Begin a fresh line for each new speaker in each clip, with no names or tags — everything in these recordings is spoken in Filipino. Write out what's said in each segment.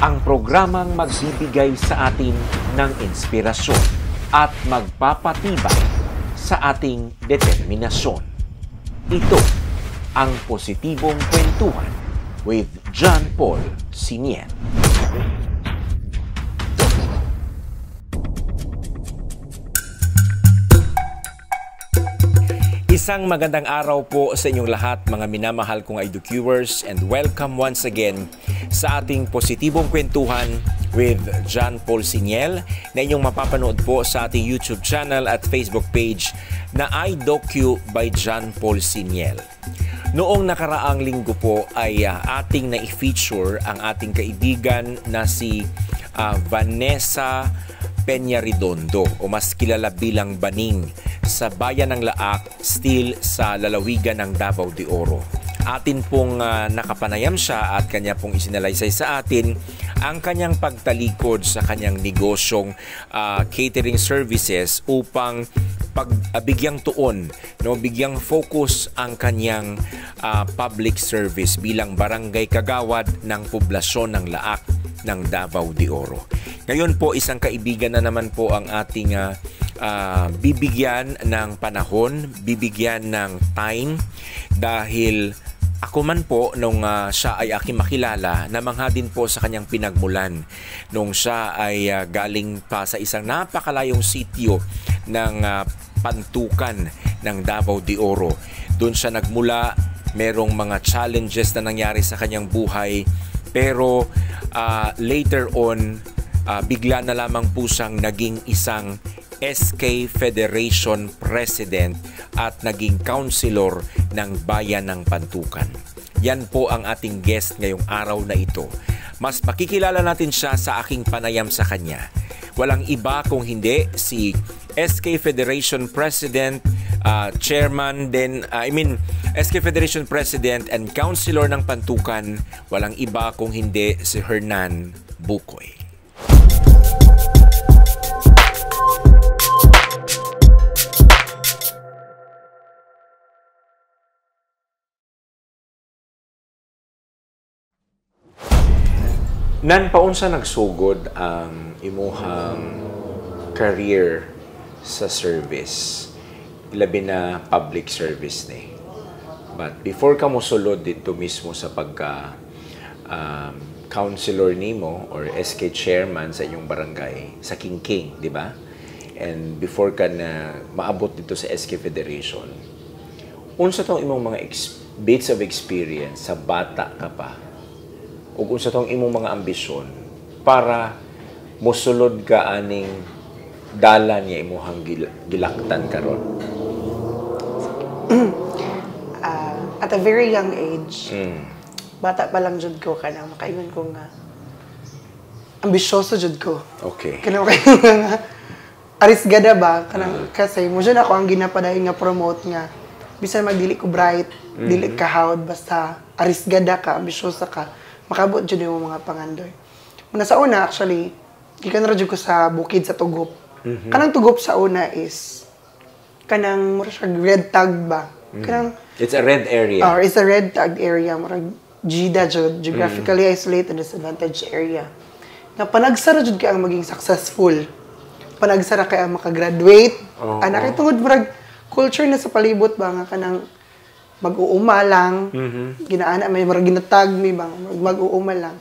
Ang programang magbibigay sa atin ng inspirasyon at magpapatibay sa ating determinasyon. Ito ang Positibong Kwentuhan with John Paul Siniel. Isang magandang araw po sa inyong lahat, mga minamahal kong IDQ-viewers, and welcome once again sa ating Positibong Kwentuhan with John Paul Siniel na inyong mapapanood po sa ating YouTube channel at Facebook page na IDQ by John Paul Siniel. Noong nakaraang linggo po ay ating na-feature ang ating kaibigan na si Vanessa Peña-Redondo o mas kilala bilang Baning sa bayan ng Laak, still sa lalawigan ng Davao de Oro. Atin pong nakapanayam siya at kanya pong isinalaysay sa atin ang kanyang pagtalikod sa kanyang negosyong catering services upang bigyang tuon, bigyang focus ang kanyang public service bilang barangay kagawad ng poblasyon ng Laak ng Davao de Oro. Ngayon po, isang kaibigan na naman po ang ating bibigyan ng panahon, bibigyan ng time dahil ako man po nung siya ay aking makilala, namangha din po sa kanyang pinagmulan nung siya ay galing pa sa isang napakalayong sitio ng Pantukan ng Davao de Oro. Doon siya nagmula, merong mga challenges na nangyari sa kanyang buhay, pero later on, bigla na lamang po siyang naging isang SK Federation President at naging councilor ng Bayan ng Pantukan. Yan po ang ating guest ngayong araw na ito. Mas makikilala natin siya sa aking panayam sa kanya. Walang iba kung hindi si SK Federation President, Chairman din, SK Federation President and Councilor ng Pantukan. Walang iba kung hindi si Hernan Bukoy. Nan paunsa nagsugod ang imuhang career sa service, labi na public service ni. But before ka mo sulod dito mismo sa pagka councilor nimo or SK chairman sa inyong barangay sa Kingking, di ba? And before ka na maabot dito sa SK Federation, unsa tong imong mga bits of experience sa bata ka pa? O unsa tong imong mga ambisyon para mosulod ka aning dala niya imuhang gilaktan karon?
At a very young age, bata pa lang jud ko kanang makaingon ko nga ambisyoso jud ko.
Okay.
Kanang nga arisgada ba kanang kasi mo jud ako ang ginapadayon nga promote nga bisan magdili ko bright, dili ka hawd, basta arisgada ka, ambisyosa ka, makabot jud yung mga pangandoy. Una sa una, actually, gikan ra jud ko sa bukid sa Tugop. Kanang Tugop sa una is kanang mura siya red tag ba? Kanang
it's a red area.
Or it's a red tag area, murag GIDA jud, geographically isolated disadvantaged area. Nga panagsara jud kay ang maging successful. Panagsara kay ang makagraduate. Anak tungod murag culture na sa palibot ba nga kanang mag-uuma lang, ginaana, may marag ginatag, may bang mag-uuma lang.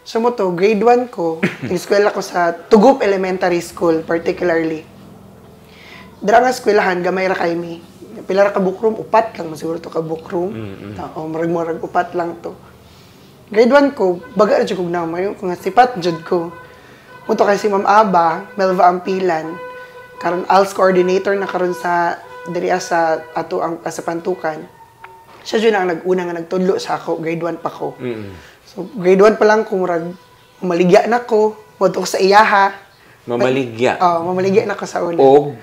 So mo to, grade 1 ko, eskwela ko sa Tugop Elementary School, particularly. Dara nga eskwelahan, gamay ra kay mi. Pila ra ka bookroom, upat lang, masiguro to ka bookroom. O, marag upat lang to. Grade 1 ko, baga na jud kog na, mayon ko nga sipat jud ko. Muto kay si Ma'am Aba, Melva Ampilan, karon ALS coordinator na karon sa diri sa ato ang sa Pantukan. Siya jud ang nag-una nga nagtudlo sa ako, grade 1 pa ko. So grade 1 pa lang ko murag mamaligya na ko, moto ko sa iyaha.
Mamaligya.
Mamaligya na ko sa una.
O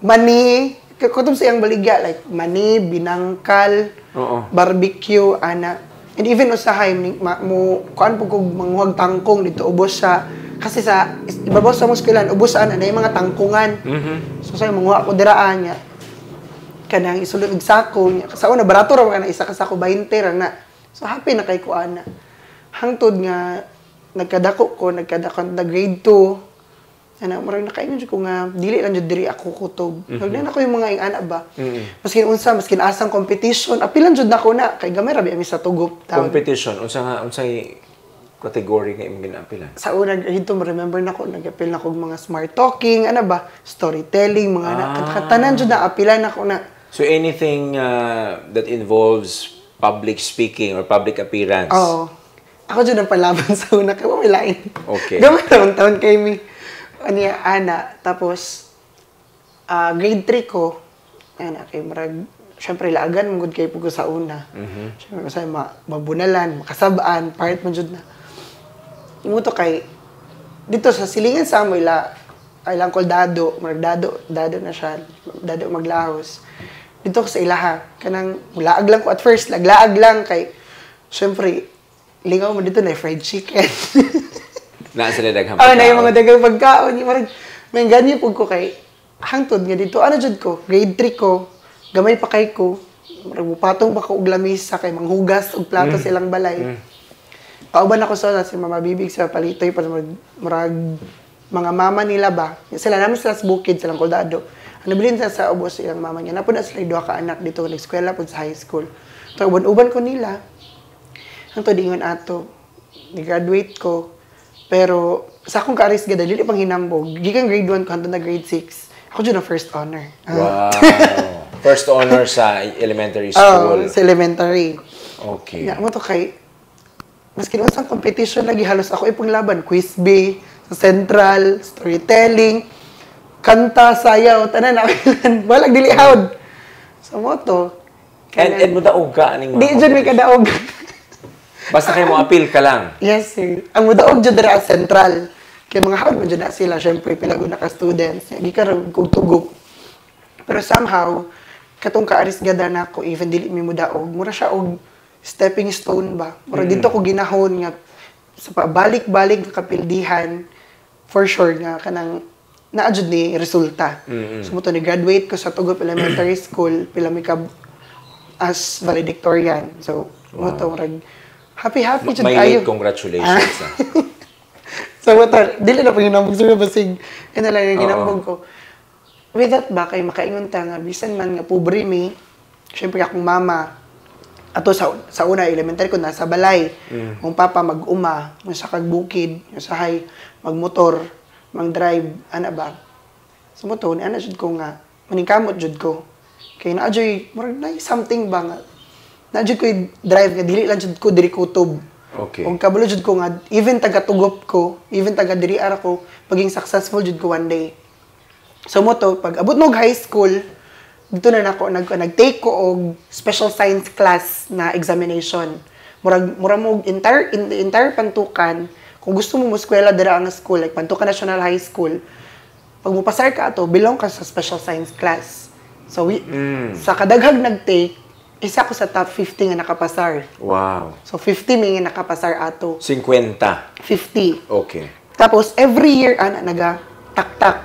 mani, kutom sa iyang baligya like mani, binangkal, barbecue, ana. And even usahay mo kuan pug kog manguhag tangkong dito ubos sa kasi sa ibabaw sa muskulan ubos sa ana yung mga tangkungan. So say manguha ko diraan nya. Kanang isulod og sako nya. Sa una barato ra kana isa ka sako 20 ra na. So happy na kay ko ana. Hangtod nga nagkadako na grade 2. Ana, murag nakaingon jud ko nga dili lang jud diri ako kutob. Nagnan ako yung mga ingana ba. Maskin asang competition, apilan jud nako na kay gamay rabi ami sa tugop.
Competition unsay category nga imong ginaapilan?
Sa una dito remember nako nag-apil na ko mga smart talking, ano ba, storytelling, mga katanan jud na apilan nako na.
So anything that involves public speaking or public appearance?
Oo. Ako dyan ang palaban sa una kay may lain.
Okay.
Gamay taon kay mi. Ana, tapos grade 3 ko, ana, kay marag, syempre laagan mong good kay pugo sa una. Syempre masaya mabunalan, makasabaan, part man jud na. Imuto kay, dito sa silingan sa amo ay lang called Dado, marag Dado na siya, Dado Maglahos. Dito ko sa ilaha, kanang laag lang ko at first, laglaag lang kay, syempre, lingaw mo dito na fried chicken.
Naa sila daghang
na yung mga daghang pagkaon. May ganyan po ko kay, hangtod nga dito, ano dyan ko, grade 3 ko, gamay pa kay ko, patong pa ko og lamisa kay manghugas og plato silang balay. Pauban ako sa si Mama Bibig sa palitoy para murag mga mama nila ba. Sila namin sila sa bukid, silang Koldado. Ano bilin sa ubos silang mama niya. Napuna sila duha ka anak dito nag-eskwela pud sa high school. So uban ko nila. Hangtod ingon ato, ni-graduate ko. Pero sa akong kaaris gada dili pang hinambog. Gikan grade 1 ko hangtod na grade 6. Ako jud na first honor.
Wow. First honor sa elementary school.
Sa elementary.
Okay.
Mo to kay maski unsang competition lagi halos ako ipong laban, quiz bee, sa central, storytelling, kanta, sayaw, tanan na walang dili hawd. Sa moto.
And mo daog ka aning
Di jud may kadaog.
Basta kayo mo appeal ka lang.
Yes, sir. Ang mudaog jud dira central. Kay mga hawd mo jud na sila, syempre pila gud ka students. Di ka kog tugog. Pero somehow katong kaaris gada nako even dili mi mudaog, mura siya og stepping stone ba. Mura dito ko ginahon nga sa pabalik-balik nga kapildihan for sure nga kanang naadjud ni resulta. So mo to ni graduate ko sa Tugop Elementary School pila mi ka as valedictorian. So mo to rag happy jud kayo.
May congratulations.
So mo to dili na panginambog sa basig ina lang yung ginambog ko. With that ba kay makaingon ta nga bisan man nga pobre mi, syempre akong mama ato sa una elementary ko nasa balay. Ang papa mag-uma, yung sa kagbukid, yung sa hay magmotor, mag-drive, ana ba. So mo to, ana jud ko nga maningkamot jud ko. Kay naadjoy murag na something ba nga. Naadjoy ko drive nga dili lang jud ko diri kutob.
Okay.
Kung kabalo jud ko nga even taga tugop ko, even taga diri ara ko, maging successful jud ko one day. So mo to, pag abot mo high school, dito na nako nag-take ko og special science class na examination. Murag mo in the entire pantukan, kung gusto mo eskwela dira ang school like Pantukan National High School, pag mo pasar ka ato, belong ka sa special science class. So sa kadaghag nag-take, isa ko sa top 50 nga nakapasar.
Wow.
So 50 may nga nakapasar ato.
50.
50.
Okay.
Tapos every year ana naga tak-tak.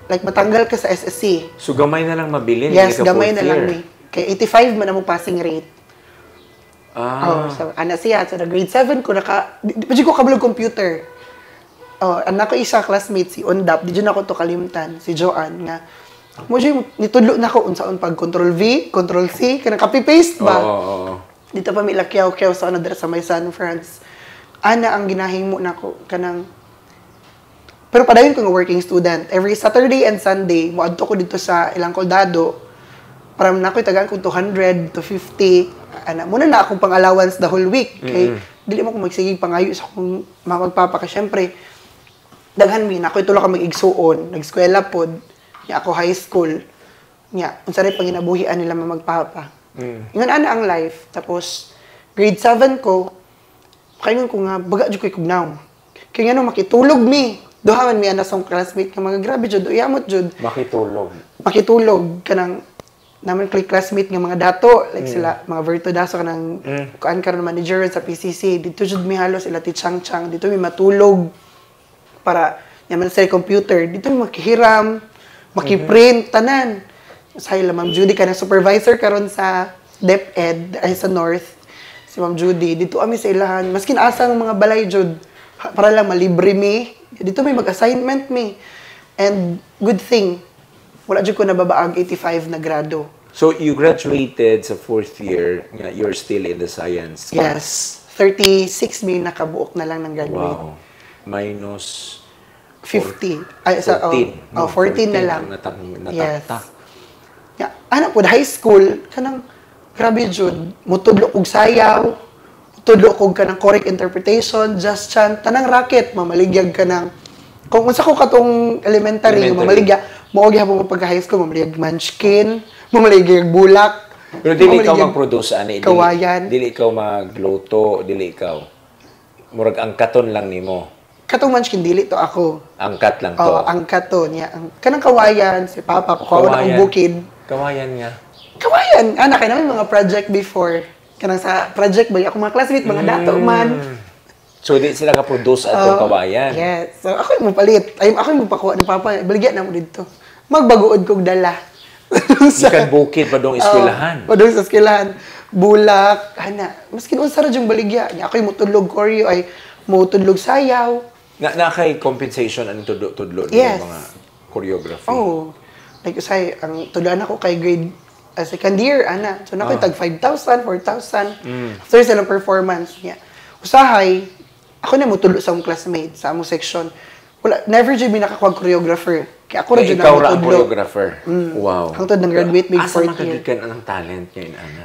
Like, matanggal ka sa SSC.
So, gamay na lang mabilin?
Yes, gamay na lang ni. Kaya 85 man ang passing rate. So, ana siya. So, na grade 7 ko, di ko kabalog computer. Anak ko isa classmate, si Ondap, di dyan ako to kalimtan, si Joanne, nga, mo dyan, nitudlo na ko, unsaon pag Control-V, Control-C, kanang copy-paste ba? Dito pa may lakyaw-kyaw sa ano, sa may San France. Ana, ang ginahimo na ko, kanang, pero padayon ko nga working student. Every Saturday and Sunday, muadto ko dito sa ilang Koldado. Para na ko itagaan ko 200 to 50. Muna na akong pang-allowance the whole week. Kay dili mo ko magsigig pangayo sa akong magpapa. Kasi syempre, daghan mi na ako ito lang mag-igsuon. Nag-eskwela pod. Nya ako high school. Nya, unsa rin panginabuhian nila magpapa. Ingon ana ang life. Tapos, grade 7 ko, kaingon ko nga, baga dyan ko ikugnaw. Kaya nga no, makitulog mi. Duhaman mi anak sa classmate nga mga grabe jud, uyamot jud. Makitulog kanang naman classmate nga mga dato, like sila mga Verto Daso kanang kuan karon manager sa PCC. Dito jud mi halos sila ti Chang, dito mi matulog para yaman sa computer. Dito mi makihiram, makiprint tanan. Sa ila Ma'am Judy kanang supervisor karon sa DepEd ay sa North. Si Ma'am Judy dito ami sa ilahan. Maskin asa ang mga balay jud. para lang malibre mi. Dito may mag-assignment mi. And good thing, wala dyan ko nababaag 85 na grado.
So, you graduated sa 4th year, you're still in the science class?
Yes. 36 mi nakabuok na lang ng graduate.
Wow. Minus
50. Ay,
14.
14 na lang.
Nataktak.
Yes. Yeah. Ano po, high school, kanang, grabe jud, mutudlo kog sayaw, mutudlo kog kanang correct interpretation, just chant, tanang racket, mamaligyag ka ng, kung unsa ko katong elementary. Mamaligya, maogi hapon pagka high school, mamaligya munchkin, mamaligya bulak.
Pero dili ikaw mag-produce, ani?
Kawayan.
Dili ikaw magluto, dili ikaw. Murag angkaton lang nimo.
Katong munchkin, dili to ako.
Angkat lang to.
Oo, angkat to niya. Kanang kawayan, si Papa, kukaw na kong bukid.
Kawayan nga.
Kawayan! Anak, kaya namin mga project before. Kanang sa project ba, ako mga classmate, mga dato man.
So, di sila ka-produce atong kawayan?
Yes. So, ako yung palit. Ako yung pakuha ni Papa. Baligyan na mo dito. Magbaguod kong dala.
Ikan bukid pa dong eskwelahan.
Pa dong sa eskwelahan. Bulak. Ana. Mas kinunsara yung baligya. Ako yung mutulog choreo ay mutulog sayaw.
Na kay compensation ang tudlo
Yes.
ng mga choreography?
Oh. Like, usay, ang tudaan ako kay grade second year, ana. So, nakoy tag 5,000, 4,000. After silang performance niya. Usahay, ako na mutulo sa among classmate, sa among section. Wala, never dyan may nakakuha choreographer. Kaya ako na dyan
ikaw ra ang
mutudlo.
choreographer? Wow.
Hangtod ng graduate big
asa
4th year.
makagikan ang talent ngayon, Ana?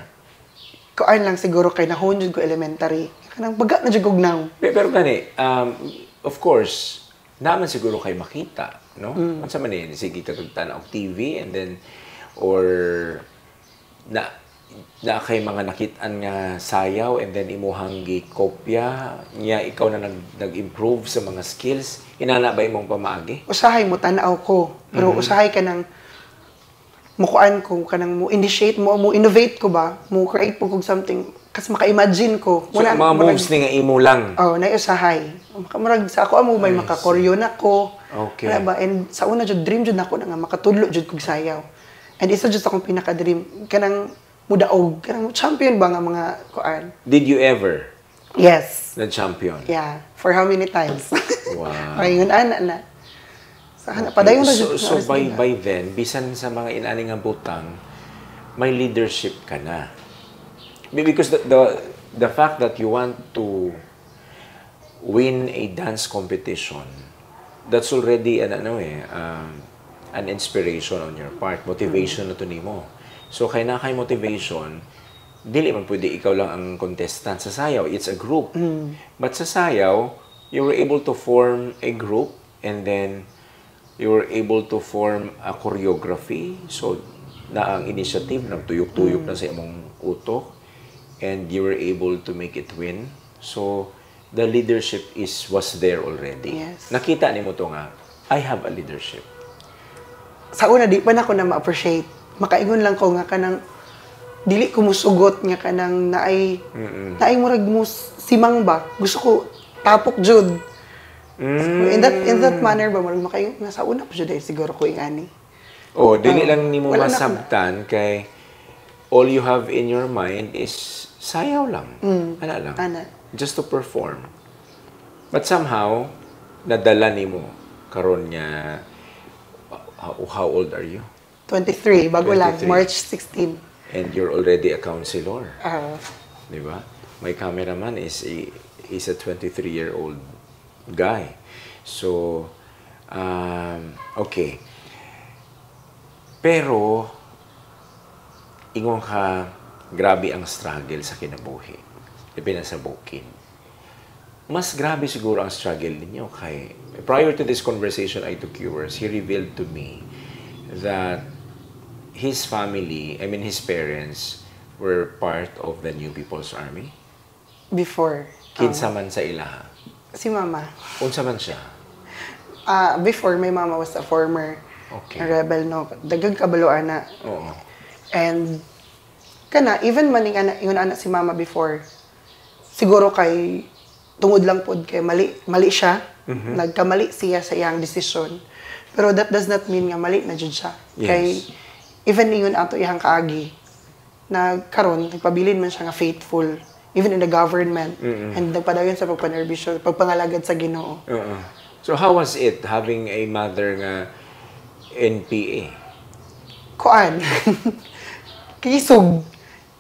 Kuan lang siguro kay nahon jud ko elementary. Kanang baga na jud kog now.
Pero gani, of course, naman siguro kay makita, no? Unsa man ni sige ka tanaw og TV and then or na kay mga nakitaan nga sayaw and then imuhang gikopya niya ikaw na nag-improve sa mga skills inana ba imong pamaagi?
Usahay mo tanaw ko, pero usahay ka nang mukuan ko kanang mo initiate mo innovate ko ba, mo create po kog something kasi maka-imagine ko.
So, mga moves ni nga imo lang.
Oh, na usahay. Murag sa ako amo may maka-choreo na ko.
Okay.
Ano ba? And sa una jud dream jud nako na nga makatudlo jud kog sayaw. And isa jud akong pinaka-dream kanang mudaog, kanang champion ba nga mga kuan.
Did you ever
Yes.
na champion?
Yeah. For how many times?
Wow.
Ay, yun, ana. Sa hanap, padayon na
So by then, bisan sa mga inani nga butang, may leadership ka na. Because the fact that you want to win a dance competition, that's already an inspiration on your part, motivation na to nimo. So kay na kay motivation, dili man pwede ikaw lang ang contestant sa sayaw. It's a group. But sa sayaw, you were able to form a group and then you were able to form a choreography. So, na ang initiative, nagtuyok-tuyok na sa imong utok and you were able to make it win. So, the leadership was there already.
Yes.
Nakita ni mo to nga, I have a leadership.
Sa una, di pa na ako na ma-appreciate. Makaingon lang ko nga kanang dili ko musugot nga kanang naay murag mo simang ba. Gusto ko tapok jud. So, in that manner ba murag makaingon nga sa una pa jud siguro ko ingani.
Oh, dili lang nimo
wala na
masabtan kay all you have in your mind is sayaw lang. Ana lang.
Ana.
Just to perform. But somehow nadala nimo karon nga how old are you?
23, bago
23.
lang, March 16.
And you're already a counselor. Di ba? My cameraman is a 23-year-old guy. So, okay. Pero, ingon ka, grabe ang struggle sa kinabuhi. Depende sa bukid. Mas grabe siguro ang struggle ninyo kay prior to this conversation I took yours, he revealed to me that his family, I mean his parents, were part of the New People's Army?
Before.
Kinsa man sa ilaha?
Si Mama.
Unsa man siya?
Before, my mama was a former rebel, no? Dagang kabaloan na.
Oo.
And, kana, even maning yun anak si Mama before, siguro kay, tungod lang pod kay mali siya. Nagkamali siya sa iyang decision. Pero that does not mean nga mali na jud siya.
Yes.
Kay, even ingon ato iyang kaagi, na karon nagpabilin man siya nga faithful. even in the government. And nagpadayon sa pagpanerbisyo, pagpangalagad sa Ginoo.
So how was it having a mother nga NPA?
Kuan. Kisog.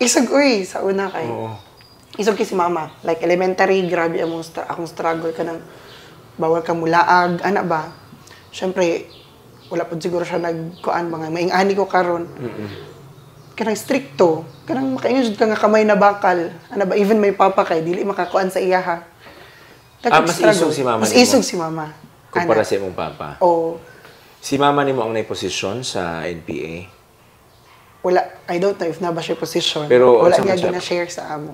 Isog, uy, sa una kay. Isog kay si mama. Like elementary, grabe akong struggle ka ng bawal ka mulaag, ana ba? Siyempre, wala po siguro siya nagkuan mga maingani ko karon. Kanang stricto, kanang makaingon ka nga kamay na bakal. Ano ba, even may papa kay dili makakuan sa iya ha.
Mas isog si mama.
Mas isog si mama.
Kumpara sa imong papa.
Oo.
Si mama nimo ang posisyon sa NPA.
Wala, I don't know if na ba siya position.
Pero
wala niya gina-share sa amo.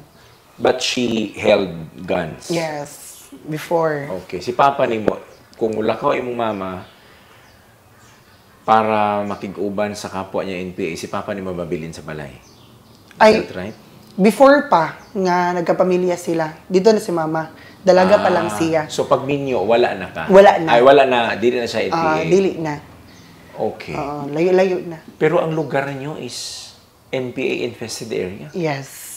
But she held guns.
Yes, before.
Okay, si papa nimo kung wala ka imong mama para makig-uban sa kapwa niya NPA, si papa ni mababilin sa balay. Is that right?
Before pa, nga nagkapamilya sila, dito na si mama. Dalaga pa lang siya.
So pag minyo, wala na ka?
Wala na.
Ay, wala na. Dili na siya NPA?
Dili na.
Okay.
Layo-layo na.
Pero ang lugar niyo is NPA-infested area?
Yes.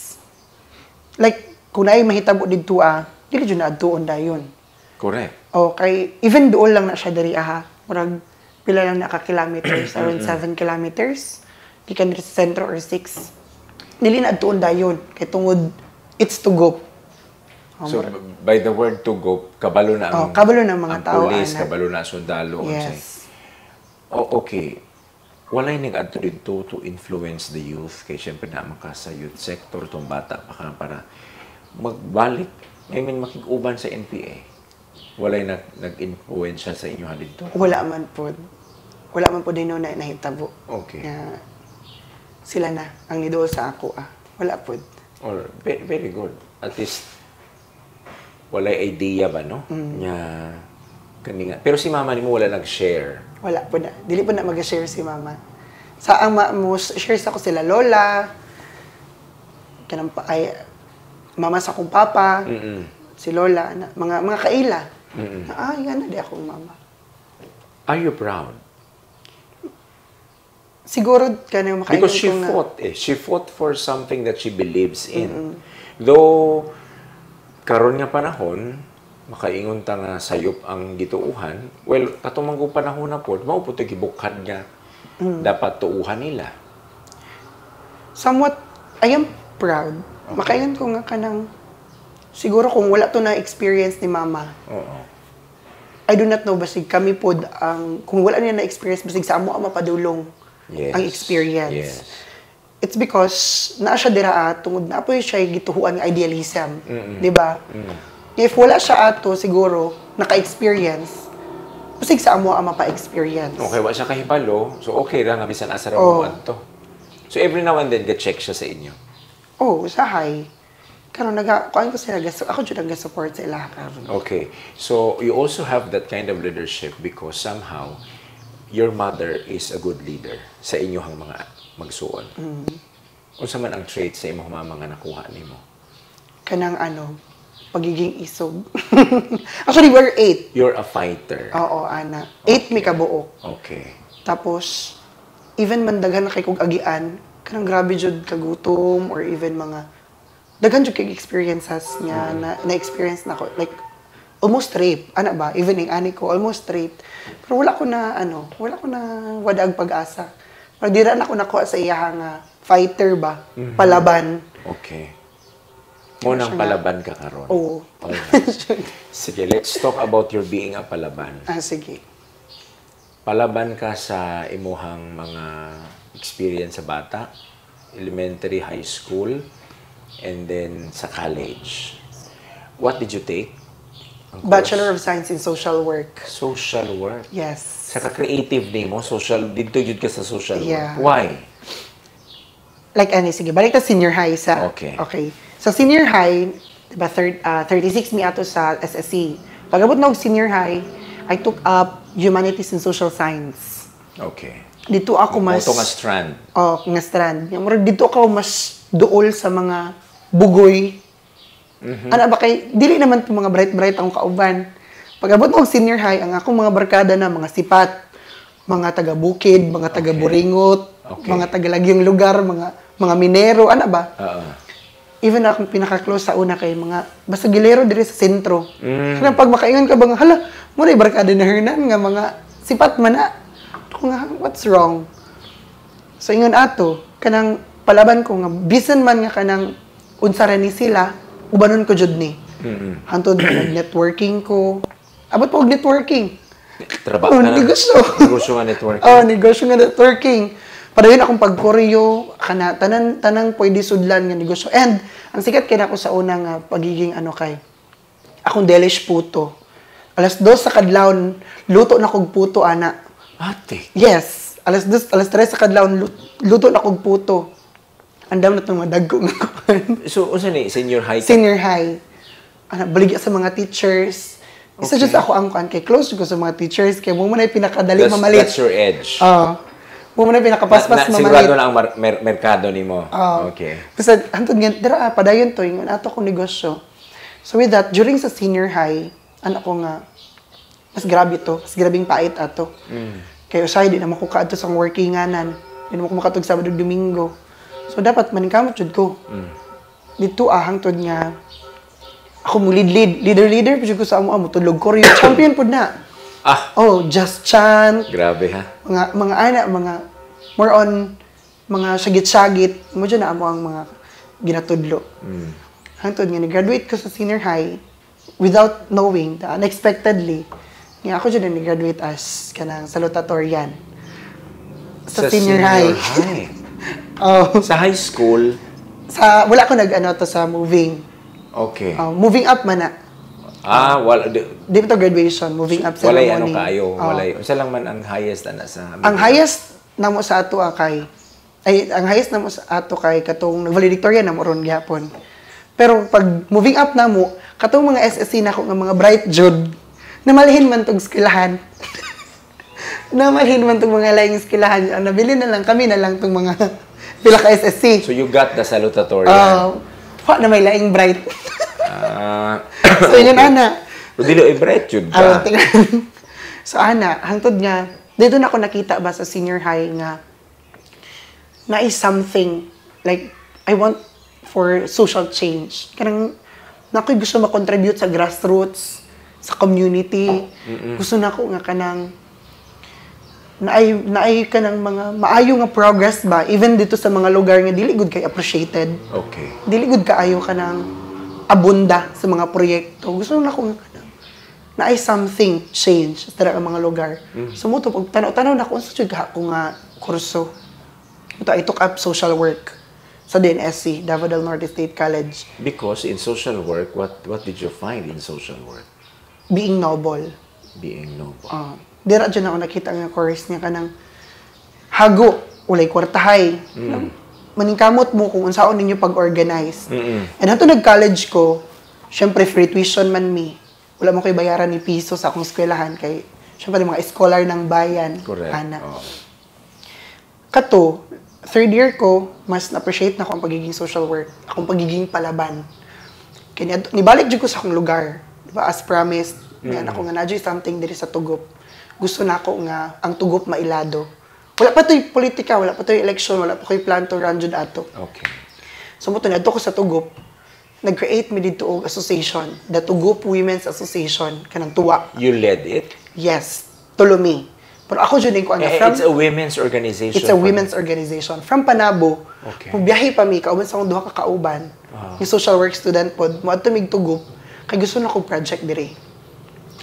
Like, kung na'y mahitabo dito dili dyan na doon dayon.
Correct.
Okay. Even doon lang na siya dari Murag, pila lang naka-kilometers, around 7 kilometers. Di ka nila sa center or 6. Dili na doon dayon. Kaya tungod, it's to go.
So, by the word to go, kabalo na ang,
kabalo na mga tao.
Police, kabalo na sundalo.
Yes.
Okay. Walay nag-adto dito to influence the youth. Kaya syempre naman ka sa youth sector, itong bata pa ka para magbalik. I mean, makig-uban sa NPA. Walay nag-influence sa inyo dito?
Wala man po. Wala man po din na nahitabo.
Okay.
Sila na ang nidool sa ako. Wala po.
Or, very good. At least, walay idea ba, no? Kaninga. Pero si mama ni mo wala nag-share?
Wala po na. Dili po na mag-share si mama. Sa ang share sa ko sila lola, mama sa akong papa, si lola, mga kaila. Yan na di akong mama.
Are you proud?
Siguro kanang makaingon ko
because she fought She fought for something that she believes in. Though, karon nga panahon, makaingon ta nga sayop ang gituuhan, well, katumang kong panahon na po, mao po gibukhan nga dapat tuuhan nila.
Somewhat, I am proud. Okay. Makaingon ko nga kanang siguro kung wala to na experience ni mama. I do not know basig kami pod ang kung wala niya na experience basig sa amo ang mapadulong ang experience.
Yes.
It's because naa siya dira tungod na po siya gituhuan nga idealism, di ba? If wala siya ato siguro naka-experience basig sa amo ang mapa-experience.
Okay, wala siya kahibalo. So okay ra nga bisan asa ra mo adto. So every now and then ga-check siya sa inyo. Usahay.
Karon kuan ko sila ako jud nag-support sa ila karon.
Okay. So you also have that kind of leadership because somehow your mother is a good leader sa inyong mga magsuon. Unsa man ang trait sa imong mama nga nakuha nimo?
Kanang pagiging isog. Actually, we're 8.
You're a fighter.
Oo, ana. 8 mi kabuok.
Okay.
Tapos even man daghan na kay kog agian, kanang grabe jud kagutom or even mga daghan jud kay experiences niya na-experience na ko. Like, almost rape. Ana ba? Even yung ani ko, almost rape. Pero wala ko na wadag pag-asa. Pero di na ako nakuha sa iya nga fighter ba? Palaban.
Okay. Munang palaban ka karon.
Oo.
Alright. Sige, let's talk about your being a palaban.
Sige.
Palaban ka sa imuhang mga experience sa bata, elementary, high school, and then sa college. What did you take?
Bachelor of Science in Social Work.
Social work?
Yes.
Sa ka-creative name mo, dito yun ka sa social
work.
Why?
Like, sige, balik na senior high sa...
Okay.
Sa senior high, diba, 36 mi ato sa SSC. Pag-abot na senior high, I took up Humanities and Social Science.
Okay.
Dito ako mas...
Moto nga strand.
Nga strand. Dito ako mas duol sa mga bugoy. Ano ba kay dili naman po mga bright akong kauban. Pag-abot ng senior high, ang akong mga barkada na mga sipat, mga taga-bukid, mga taga-buringot, mga taga-lagyong lugar, mga minero, ano ba? even akong pinaka-close sa una kay mga basta gilero diri sa sentro. Kaya pag makaingon ka bang hala, mo na barkada na Hernan nga mga sipat man na. Ako nga, what's wrong? So ingon ato, kanang palaban ko nga bisan man nga kanang unsa ra ni sila, ubanon ko jud ni. Hantod nga networking ko. Abot pa og networking.
Trabaho na.
Negosyo.
Negosyo nga networking.
Negosyo nga networking. Padayon akong pagkoryo, kana tanang pwede sudlan nga negosyo. And ang sikat kay nako sa una nga pagiging kay akong delish puto. Alas 2 sa kadlawon luto na kog puto ana.
Ate.
Yes, alas 3 sa kadlawon luto na kog puto. Andam na tong mga dagko nga kuan.
So unsa ni senior high?
Senior high. Baligya sa mga teachers. Isa just ako ang kuan kay close ko sa mga teachers kay mo man ay pinakadali mamalit.
That's your edge.
Mo man pinakapaspas mamalit.
Sigurado na ang merkado nimo. Okay.
Kasi hantod nga dira padayon to ingon ato kong negosyo. So with that, during sa senior high, anak ko nga mas grabe to, mas grabing pait ato. Kaya usay di na makukaadto sa workinganan. Di na makatug Sabado ug Domingo. So dapat maningkamot jud ko. Dito hangtod nga ako mo leader pud ko sa amo tulog Koryo champion pud na. Just chant.
Grabe ha.
Mga more on mga sagit-sagit mo dyan na amo ang mga ginatudlo. Hangtod nga nag-graduate ko sa senior high without knowing unexpectedly nga ako dyan na nag-graduate as kanang salutatorian sa senior high.
Sa high school
wala ko to sa moving.
Okay.
Moving up man na.
Wala.
Di ba to graduation, moving up ceremony.
Walay kayo, walay. Unsa lang man ang highest sa
ang highest namo sa ato ang highest namo sa ato kay katong valedictorian namo ron gyapon. Pero pag moving up namo, katong mga SSC nako nga mga bright jud, namalhin man tong eskwelahan. Namalhin man tong mga laing eskwelahan. Nabili na lang kami na lang tong mga pila ka SSC.
So you got the salutatorian.
Na may laing bright. So yun ana.
Dilo bright jud ka.
So ana, hangtod nga dito na ako nakita ba sa senior high nga na is something like I want for social change. Kanang nakoy gusto ma-contribute sa grassroots, sa community. Gusto nako nga kanang naay kanang mga maayo nga progress ba even dito sa mga lugar nga dili gud kay appreciated.
Okay.
Dili gud kaayo kanang abunda sa mga proyekto. Gusto nako nga kanang naay something change sa tara mga lugar. So mo to pag tanaw-tanaw na ko unsa jud ako nga kurso. Ito I took up social work sa DNSC, Davao del Norte State College.
Because in social work, what did you find in social work?
Being noble.
Being noble.
Dira dyan ako nakita nga course niya kanang hago, ulay kwartahay. Maningkamot mo kung unsaon ninyo pag-organize. And hato nag-college ko, syempre free tuition man me. Wala mo ko'y bayaran ni piso sa akong eskwelahan kay syempre mga scholar ng bayan.
Correct.
Kato, third year ko, mas na-appreciate na ako ang pagiging social work, akong pagiging palaban. Kaya nibalik dyan ko sa akong lugar. Diba, as promised, ako nga na something diri sa Tugop. Gusto na ako nga ang Tugop mailado. Wala pa to'y politika, wala pa to'y election, wala pa ko'y plan to run dyan ato.
Okay.
So mo to ko sa Tugop, nag-create me dito og association, the Tugop Women's Association, kanang tuwa.
You led it?
Yes, Tulomi. Pero ako dyan ko
it's a women's organization.
It's a women's organization. From Panabo, biyahe pa mi, kauban sa akong duha ka kauban, yung social work student pod, mo ato mig Tugop, kay gusto na ko project diri.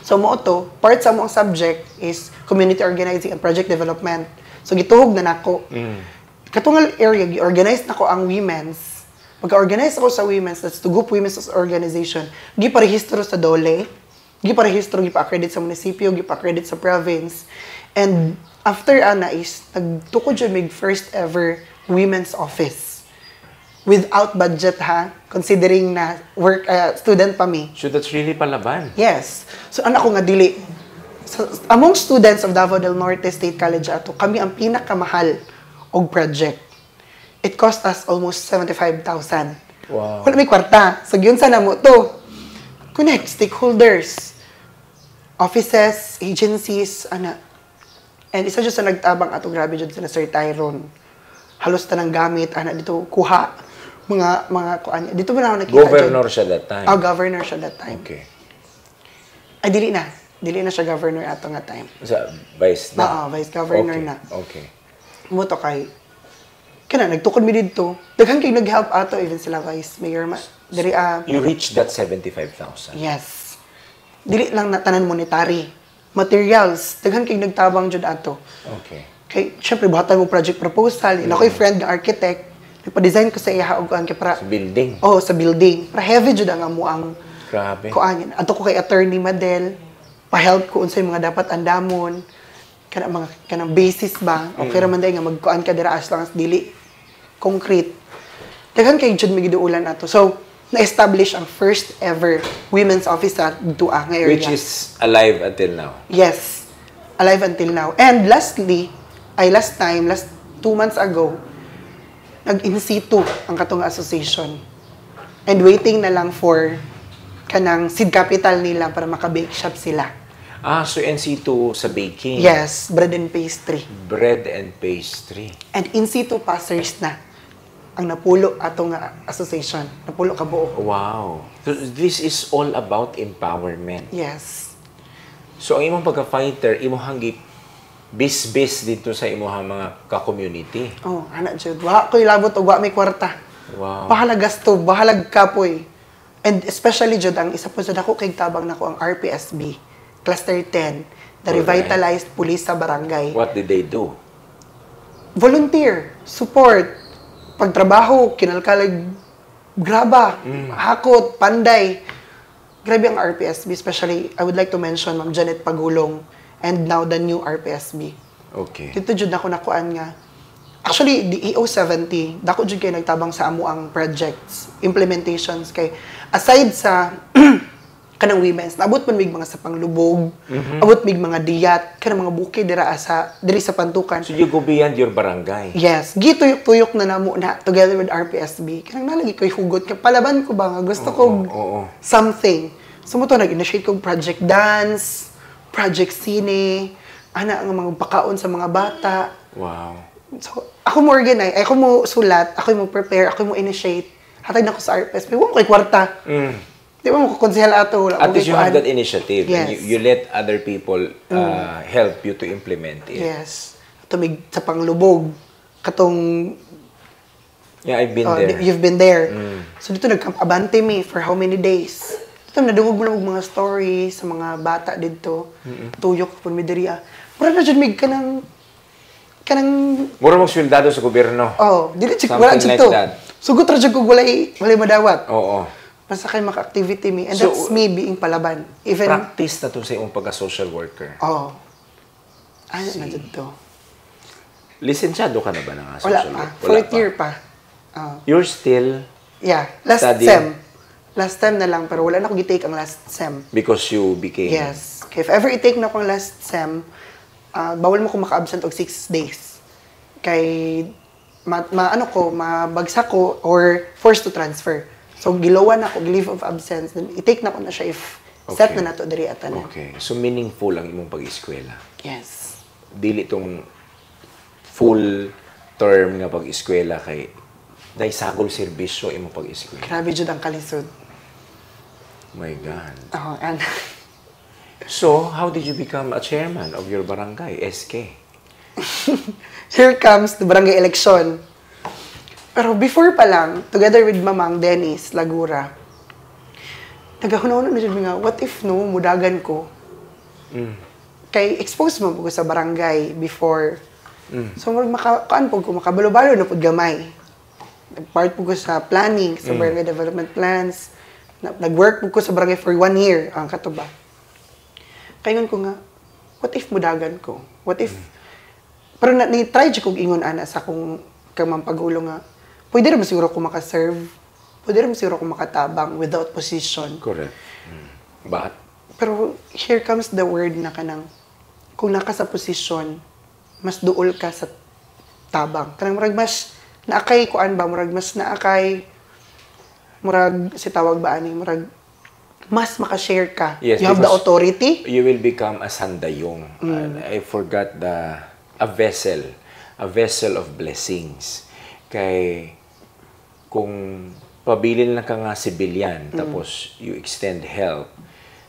So mo to, part sa mo ang subject is community organizing and project development. So gituhog na nako. Katong area gi-organize nako ang women's. Pagka-organize ako sa women's, that's Tugop Women's Organization. Giparehistro sa DOLE, giparehistro gipa-accredit sa munisipyo, gipa-accredit sa province. And after ana is nagtukod jud mig first ever women's office. Without budget considering na work student pa mi.
So that's really palaban.
Yes. So anak ko nga dili. So, among students of Davao del Norte State College ato, kami ang pinakamahal og project. It cost us almost 75,000.
Wow.
Wala may kwarta. So yun sana mo to. Connect stakeholders, offices, agencies, ana. And isa dyan sa nagtabang ato, grabe dyan sa Sir Tyrone. Halos tanang gamit, ana dito, kuha. mga kuan. Dito ba na ako nakita?
Governor siya that time?
Oh, governor siya that time.
Okay.
Ay, dili na. Dili na siya governor ato nga time.
Sa vice na?
Oo, vice governor
okay.
na.
Okay.
Muto kay, kana, nagtukod mi dito. Daghan kay nag-help ato, even sila vice mayor. Diri,
You reached that 75,000?
yes. Dili lang na tanan monetary. Materials. Daghan kay nagtabang jud ato.
Okay.
Kay, syempre, buhatan mo project proposal. Ina ko'y friend ng architect. Nagpa-design ko sa iya og kay para
Sa building?
oh, sa building. Para heavy jud ang amo ang
Grabe.
kuan. Ato ko kay attorney Madel. Pa-help ko unsay mga dapat andamon. Kanang basis ba? Okay ra man day nga magkuan ka dira as long as dili concrete. Daghan kay jud migiduulan ato. So, na-establish ang first ever women's office sa Dua nga area.
Which is alive until now?
Yes. Alive until now. And last 2 months ago, nag-in situ ang katong association. And waiting na lang for kanang seed capital nila para maka-bake shop sila.
So in-situ sa baking?
Yes, bread and pastry.
Bread and pastry.
And in situ passers na ang napulo atong association. Napulo ka buo.
Wow. So this is all about empowerment.
Yes.
So ang imong pagka-fighter, imong hanggip bis-bis dito sa imong mga ka-community.
Oh, ana jud. Wa ko'y labot og wa may kwarta.
Wow.
Bahala gasto, bahalag kapoy. And especially jud ang isa po sa dako kay tabang nako ang RPSB, Cluster 10, the revitalized police sa barangay.
What did they do?
Volunteer, support, pagtrabaho, kinalkalag, graba, hakot, panday. Grabe ang RPSB, especially, I would like to mention Ma'am Janet Pagulong and now the new RPSB.
Okay.
Dito jud nako nakuan nga. Actually, the EO70, dako jud kay nagtabang sa amo ang projects, implementations kay aside sa kanang women's, naabot man mig mga sa panglubog, abot mig mga diyat, kanang mga bukid diri sa Pantukan.
So you go beyond your barangay?
Yes, gituyok-tuyok na namo na together with RPSB. Kanang nalagi ko'y hugot kay palaban ko ba nga gusto ko something. So mo to nag-initiate kong project dance, project sine, ana ang mga pakaon sa mga bata.
Wow.
So ako mo organize, ako mo sulat, ako mo prepare, ako mo initiate. Hatag na ko sa RPSB, wala ko kay kwarta. Di ba mo kukonsehal ato?
At least you have that initiative.
Yes.
And you let other people help you to implement it.
Yes. Tumig sa panglubog. Katong...
Yeah, I've been there.
You've been there. So dito nag-abante me for how many days? Dito nadungog mo na mga stories sa mga bata dito. Tuyok po mi diri. Mura na dyan mig kanang...
Mura mong swildado sa gobyerno.
Oh, dili chik
Something
wala dyan
like
to.
that.
Sugot ra dyan ko walay madawat.
Oo.
Basta kayo maka-activity me. And
So,
that's me being palaban. Even...
Practice na to sa iyong pagka-social worker.
Oh. Ano na dyan to?
Lisensyado ka na ba ng
Wala
social
pa.
worker?
Fourth year pa.
You're still
Yeah. Last
studying?
sem. Last sem na lang. Pero wala na akong i-take ang last sem.
Because you became...
Yes. Okay, if ever i-take na akong last sem, bawal mo kung maka-absent og 6 days. Kay mabagsak ko or forced to transfer. So gilowan ako, leave of absence, then i-take na ko na siya if set na nato diri atan.
Okay. So meaningful ang imong pag-eskwela.
Yes.
Dili tong full term nga pag-eskwela kay dahil sagol serbisyo imong pag-eskwela.
Grabe jud ang kalisod.
My God.
Oh, and
So, how did you become a chairman of your barangay, SK?
here comes the barangay election. Pero before pa lang, together with Mamang Dennis Lagura, naghahunahunan na dyan nga, what if no, mudagan ko? Kay expose mo ko sa barangay before. So, kaan po ko, makabalo-balo na po gamay. Nag-part po ko sa planning, sa barangay development plans. Nag-work po ko sa barangay for 1 year, ang katuba. Kaya ko nga, what if mudagan ko? What if... Pero ni-try kong ingon ana sa kung mampagulo nga, pwede rin siguro ko makaserve, pwede rin siguro ko makatabang without position.
Correct. But?
Pero here comes the word na kanang, kung naka sa posisyon, mas duol ka sa tabang. Kanang murag mas naakay kuan ba, murag mas naakay, murag si tawag ba ani, murag mas makashare ka.
Yes,
you have the authority.
You will become a sandayong. I forgot a vessel of blessings. Kay kung pabilin lang ka nga civilian, tapos you extend help,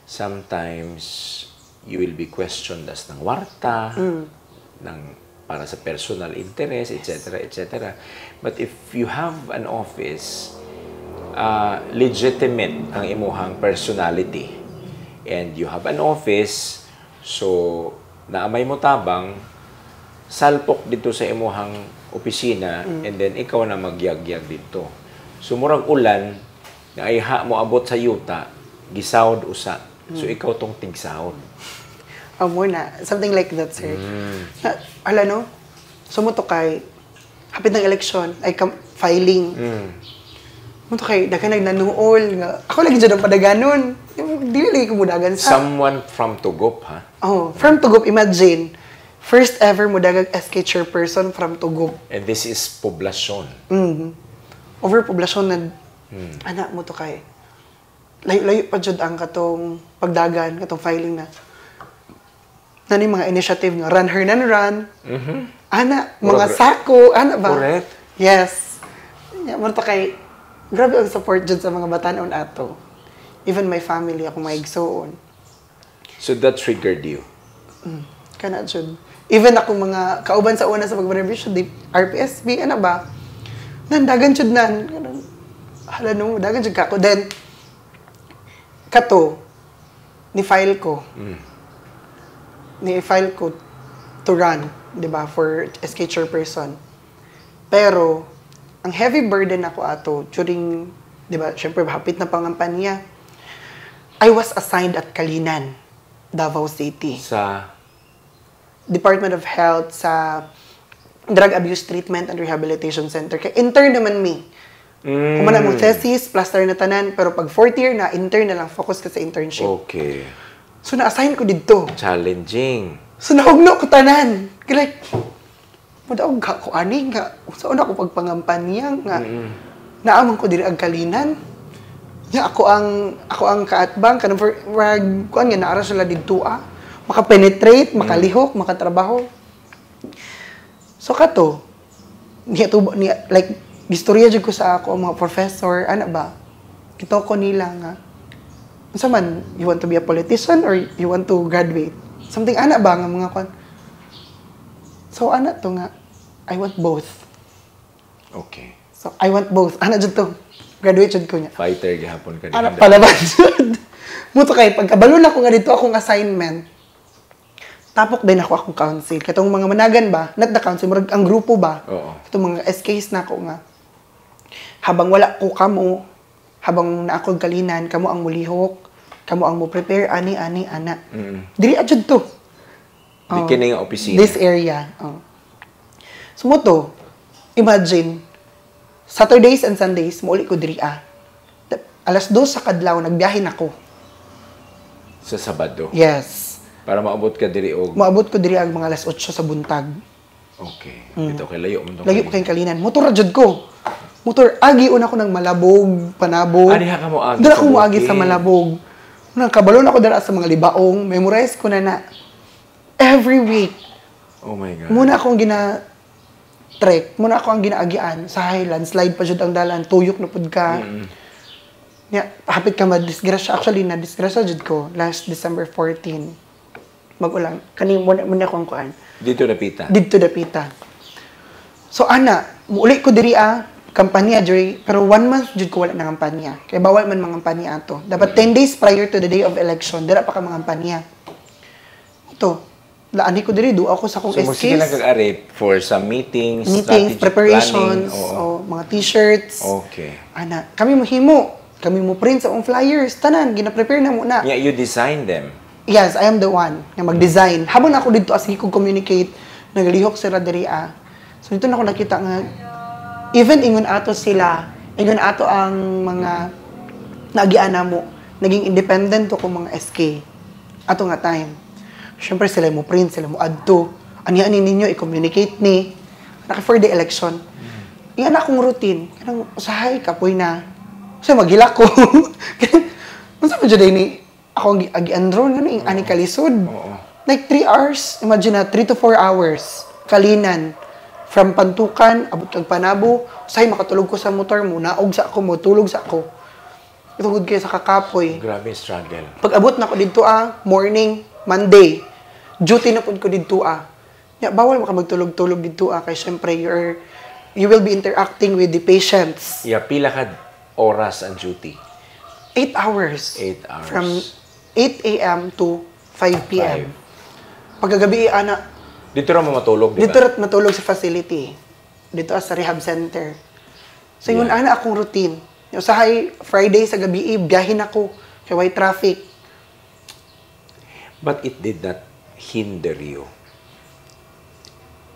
sometimes you will be questioned as ng warta, ng para sa personal interest, etc., etc. But if you have an office, legitimate ang imuhang personality, and you have an office, so naamay mo tabang, salpok dito sa imuhang opisina, and then ikaw na magyag-yag dito. So murag ulan, na ay mo abot sa yuta, gisawd usa. So ikaw tong tigsawd.
Muna. Something like that, sir. Ala, no? Sumuto kay, hapit ng election, ay filing. Muto kay, daga nagnanuol nga. Ako lagi dyan ang padaganon. Dili lagi kumudagan sa...
Someone from Tugop, ha?
Oh, from Tugop, imagine. First ever mudagag SK chairperson from Tugop.
And this is poblasyon.
Overpoblasyon na, anak mo to kay. Layo-layo pa dyan ang katong pagdagan, katong filing na. Nani mga initiative nga, Run Hernan Run. Ana, mga sako, ana ba?
Correct.
Yes. Mo to kay, grabe ang support dyan sa mga batanon ato. Even my family, ako maigsoon.
So that triggered you?
Kana dyan. Even ako mga kauban sa una sa pag-revision, RPSB, ano ba? Nandagan dyan nan. Hala no, dagan dyan kako. Then, kato, ni-file ko. Ni-file ko to run, di ba, for SK chairperson. Pero, ang heavy burden ako ato during, di ba, syempre, hapit na pangampanya, I was assigned at Kalinan, Davao City.
Sa?
Department of Health, sa Drug Abuse Treatment and Rehabilitation Center. Kaya intern naman me. Kumana mong thesis, plaster na tanan, pero pag fourth year na, intern na lang, focus ka sa internship.
Okay.
So, na-assign ko dito.
Challenging.
So, nahugno ko tanan. Kaya like, madaog ka ko, ani nga. Saan ako pagpangampanya nga. Naamang ko diri ang Kalinan. Ya, ako ang kaatbang, kanang kuan nga, naara sila dito makapenetrate, makalihok, makatrabaho. So, kato, like, istorya dyan ko sa ako, mga professor, ano ba? Ito ko nila nga. Masa man, you want to be a politician or you want to graduate? Something, ana ba nga mga kwan? So, ana to nga, I want both.
Okay.
So, I want both. Ana dyan to. Graduate dyan ko niya.
Fighter gihapon ka.
Ana, palaban dyan. Muto kay, pagkabalon ako nga dito, akong assignment, tapok din ako akong council. Katong mga managan ba, not the council, ang grupo ba?
Oo.
Katong mga SKs na ako nga. Habang wala ko kamo, habang naakog Kalinan, kamo ang mulihok, kamo ang mo prepare ani ana. Dili adjud to.
Di kini nga opisina.
This area. So mo to, imagine Saturdays and Sundays mo uli ko diri Alas 2 sa kadlaw nagbiyahe nako.
Sa Sabado.
Yes.
Para maabot ka diri og
Maabot ko diri ang mga alas 8 sa buntag.
Okay. Dito kay layo mo
Layo pa kay Kalinan. Motor jud ko. Motor, agi una ko ng Malabog, Panabog.
Diha ka mo agi.
Dala ko mo agi sa Malabog. Unang kabalon ako dala sa mga libaong. Memorize ko na every week.
Oh my God.
Muna akong trek. Muna ako ang ginaagian sa Highlands. Slide pa jud ang dalan. Tuyok na pud ka. Hapit ka madisgrasya. Actually, na-disgrasya jud ko last December 14. Mag-ulang. Muna akong kuan.
Dito napita.
Dito napita. So, ana, muuli ko diri kampanya jury, pero 1 month jud ko wala na kampanya. Kaya bawal man mga kampanya ato. Dapat 10 days prior to the day of election, dira pa ka mga kampanya. Ito, laani ko diri, ako sa akong
SKs. So, sige lang kag-arip for some meetings,
preparations, mga t-shirts.
Okay.
Ana, kami mo print sa akong flyers, tanan, gina-prepare na muna.
Yeah, you design them.
Yes, I am the one na mag-design. Habang ako dito, as ko communicate, nagalihok sila diri So, dito na ako nakita nga, even ingon ato sila, ingon ato ang mga naagiana mo, naging independent to kung mga SK. Ato nga time. Siyempre sila mo print, sila mo add to. Ani-ani ninyo, i-communicate ni. For the election. Iyan akong routine. Kanang usahay, kapoy na. Kasi maghila ko. Masa mo dyan ni, ako agi-andron, ani kalisod. Like 3 hours, imagine na, 3 to 4 hours. Kalinan. From Pantukan, abot kag Panabo, say makatulog ko sa motor mo, naog sa ako mo, tulog sa ako. Itungod kayo sa kakapoy.
Grabe struggle.
Pag abot na ko dito morning, Monday, duty na po ko dito bawal maka magtulog-tulog dito kay syempre you will be interacting with the patients.
Yeah, pila ka oras ang duty?
8 hours.
8 hours.
From 8 a.m. to 5 p.m. Pagkagabi,
Dito rin mo matulog, di ba?
dito rin matulog sa facility. Dito sa rehab center. So yun, akong routine. Usahay, Friday sa gabi, biyahin ako. Kaya may traffic.
But it did not hinder you.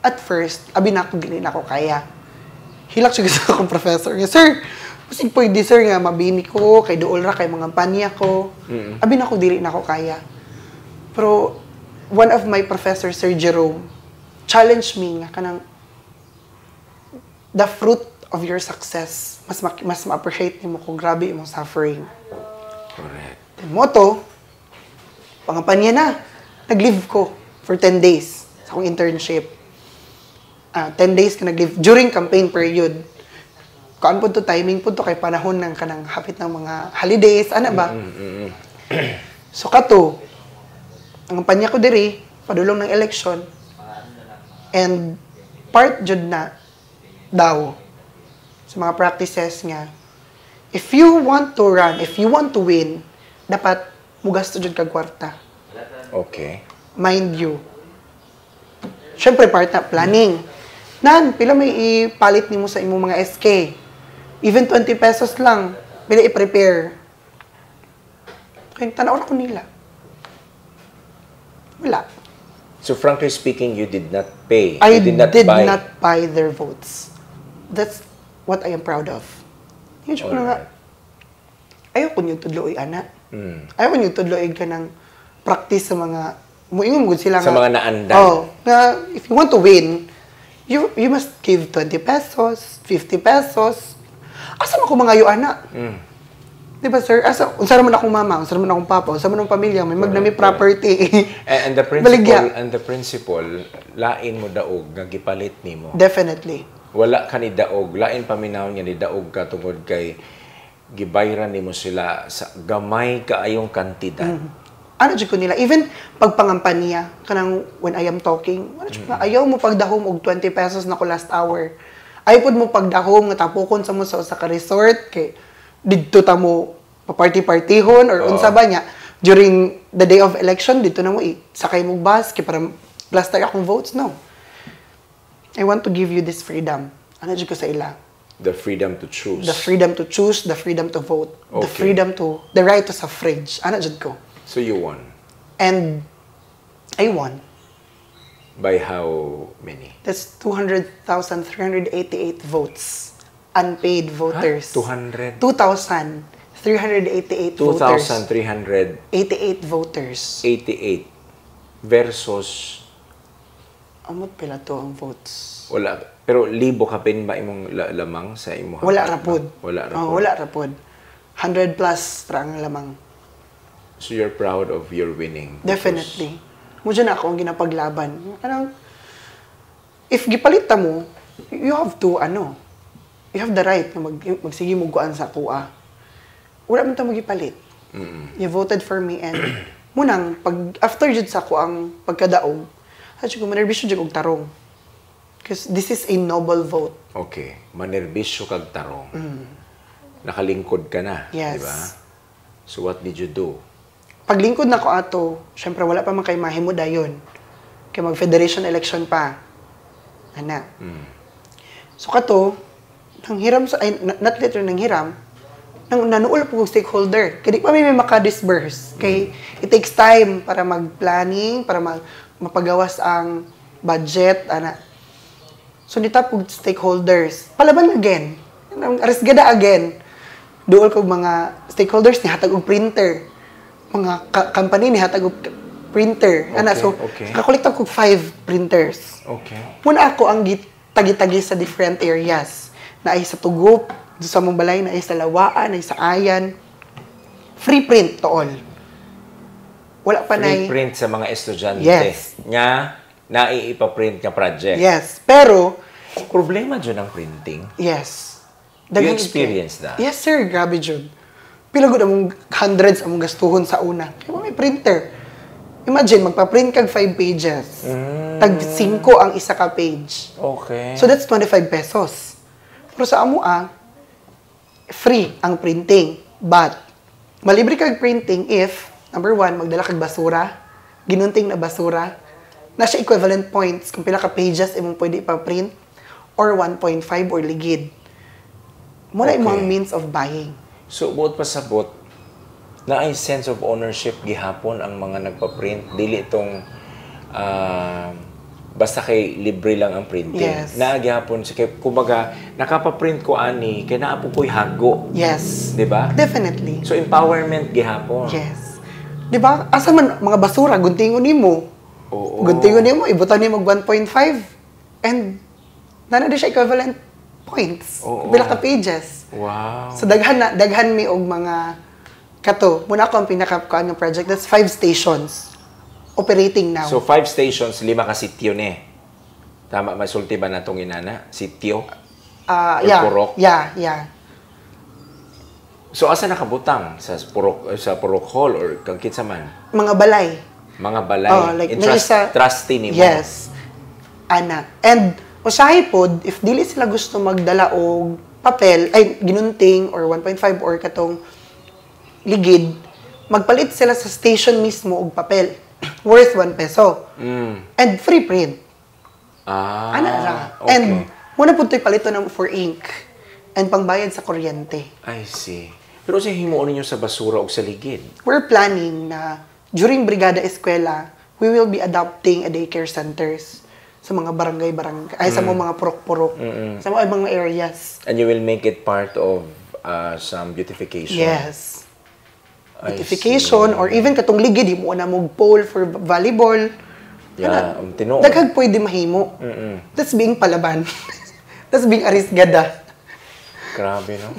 At first, abi na ako, gini na ako kaya. Hilak siya sa akong professor. Sir, masig pwede sir nga, mabini ko, kay dool ra, kay mga panya ko. Abi na ako, dili na ako kaya. Pero, one of my professors, Sir Jerome, challenged me nga kanang the fruit of your success. Mas ma-appreciate mo kung grabe imong suffering.
Correct.
Moto, pangapanya na. Nag-leave ko for 10 days sa akong internship. 10 days ka nag-leave during campaign period. Kaan po to, timing po to, kay panahon ng kanang hapit ng mga holidays. Ano ba? So kato, ang panya ko diri, padulong ng election, and part jud na daw sa mga practices nga, if you want to run, if you want to win, dapat mugasto jud kag kwarta.
Okay.
Mind you. Siyempre, part na planning. Pila may ipalit nimo sa imong mga SK. Even 20 pesos lang, pila i-prepare. Kaya tanaw na ko nila. Wala.
So frankly speaking, you did not pay.
I
You
did not buy their votes. That's what I am proud of. Yun siya nga, ayaw ko niyong tudloy, ana. Ayaw ko niyong tudloy ka ng practice sa mga, muingon mo sila
sa
nga.
mga naandan.
Nga, if you want to win, you must give 20 pesos, 50 pesos. Asa mo ko mga yu, ana? Di ba, sir? Unsa naman akong mama, unsa naman akong papa, unsa naman akong pamilya, may magnami property.
And the principle, lain mo daog nga gipalit nimo.
Definitely.
Wala ka ni daog, lain paminaw niya ni daog ka tungod kay gibayran nimo sila sa gamay kaayong kantidad.
Ano jud ko nila, even pagpangampanya kanang when I am talking, ano jud ayaw mo pagdahom og 20 pesos na ko last hour. Ayaw pud mo pagdahom nga tapokon sa mo sa ka resort kay didto ta mo pa-party-partihon or unsa ba niya during the day of election dito na mo sakay mo bus kay para plaster akong votes, no. I want to give you this freedom. Ano jud ko sa ila?
The freedom to choose.
The freedom to choose, the freedom to vote, the
Okay.
the right to suffrage. Ano jud ko?
So you won.
And I won.
By how many?
That's 200,388 votes. Unpaid voters.
200?
2,388 voters.
2,388
88 voters.
versus
Amot pila to ang votes.
wala. Pero libo ka pin ba imong lamang sa imong
Wala rapod.
Wala rapod.
Wala rapod. 100 plus ra ang lamang.
So you're proud of your winning?
Definitely. Mudya na ako ang ginapaglaban. If gipalita mo, you have to, you have the right na magsige mo guan sa kuha. Wala man ta magipalit. You voted for me and munang, after jud sa ko ang pagkadaog, hadyo ko manerbisyo jud og tarong. Because this is a noble vote.
Okay. Manerbisyo kag tarong. Nakalingkod ka na,
Yes.
di ba? So what did you do?
Paglingkod na ko ato, syempre wala pa man kay mahimo dayon. Kay mag-federation election pa. Ana. So kato, nang hiram sa not literally nang hiram, nang nanuol po kong stakeholder. Kaya di pa may maka-disburse. Kay it takes time para mag-planning, para mapagawas ang budget, ana. So nita po stakeholders. Palaban again. Arisgada again. Duol kog mga stakeholders ni hatag og printer. Mga company ni hatag og printer.
Okay,
Ana, so
okay.
nakakolekta ko 5 printers.
Okay.
Muna ako ang tagi-tagi sa different areas. Na ay sa Tugop, sa Mumbalay, na ay sa Lawaan, na ay sa Ayan. Free print to all. Wala pa na
Free print sa mga estudyante.
Yes.
Nga, naiipaprint ka project.
Yes. Pero,
Problema dyan ang printing.
Yes.
You experience that?
Yes, sir. Grabe dyan. Pila gud among hundreds among gastuhon sa una. Kaya may printer. Imagine, magpa-print kag 5 pages. Tag 5 ang isa ka page.
Okay.
So that's 25 pesos. Pero sa amo free ang printing. But, malibre kag printing if, number 1, magdala kag basura, ginunting na basura, na siya equivalent points kung pila ka pages imong pwede ipa-print, or 1.5 or ligid. Muna imong means of buying.
So, buot pa sabot, na ay sense of ownership gihapon ang mga nagpa-print. Dili itong basta kay libre lang ang printing.
Yes.
Na gihapon, kumbaga, nakapa-print ko ani, kaya naapo ko'y hago.
Yes.
Di ba?
Definitely.
So, empowerment gihapon.
Yes. Di ba? Asa man, mga basura, guntingon nimo.
Oo.
Guntingon nimo, ibutan nimo mag 1.5. And, nana di siya equivalent points.
Oo.
Bila ka pages.
Wow.
So, daghan mi og mga kato. Muna ako ang pinaka-kuan ng project. That's 5 stations. Operating now.
So, 5 stations, 5 ka sityo ni. Tama, masulti ba na itong inana? Sityo? Or
Yeah.
purok?
Yeah.
So, asa nakabutang? Sa purok hall or kang kitsa man?
Mga balay.
Mga balay?
Like,
Trusty ni mo?
Yes. Ana. And, usahay pod, if dili sila gusto magdala og papel, ay, ginunting, or 1.5, or katong ligid, magpalit sila sa station mismo og papel. Worth 1 peso. And free print. Ana ra.
Okay.
And, muna po ito'y palito ng for ink. And pangbayad sa kuryente.
I see. Pero sa himuon ninyo sa basura o sa ligid?
We're planning na during Brigada Eskwela, we will be adopting a daycare centers sa mga barangay-barangay, ay sa mga purok-purok, sa mga areas.
And you will make it part of some beautification?
Yes. Beautification, or even katong ligid, mo na mong pole for volleyball.
Yeah, tinuod.
Daghag pwede mahimo. That's being palaban. That's being arisgada.
Grabe, no?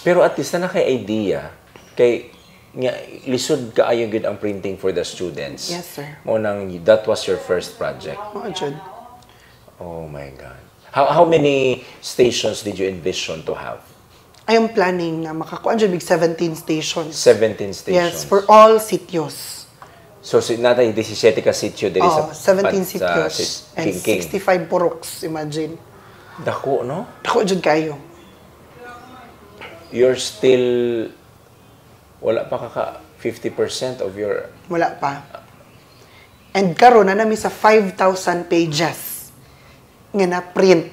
Pero at least na idea kay nga lisod kaayo gid ang printing for the students.
Yes, sir.
Mo nang that was your first project.
Jud.
Oh my God. How many stations did you envision to have?
I am planning na makakuan jud big 17 stations.
17 stations.
Yes, for all sitios.
So natay 17 ka sitio diri sa
17 sitios and
King.
65 puroks, imagine.
Dako, no?
Dako jud kayo.
You're still wala pa kaka 50% of your
Wala pa. And karon na nami sa 5,000 pages nga na print.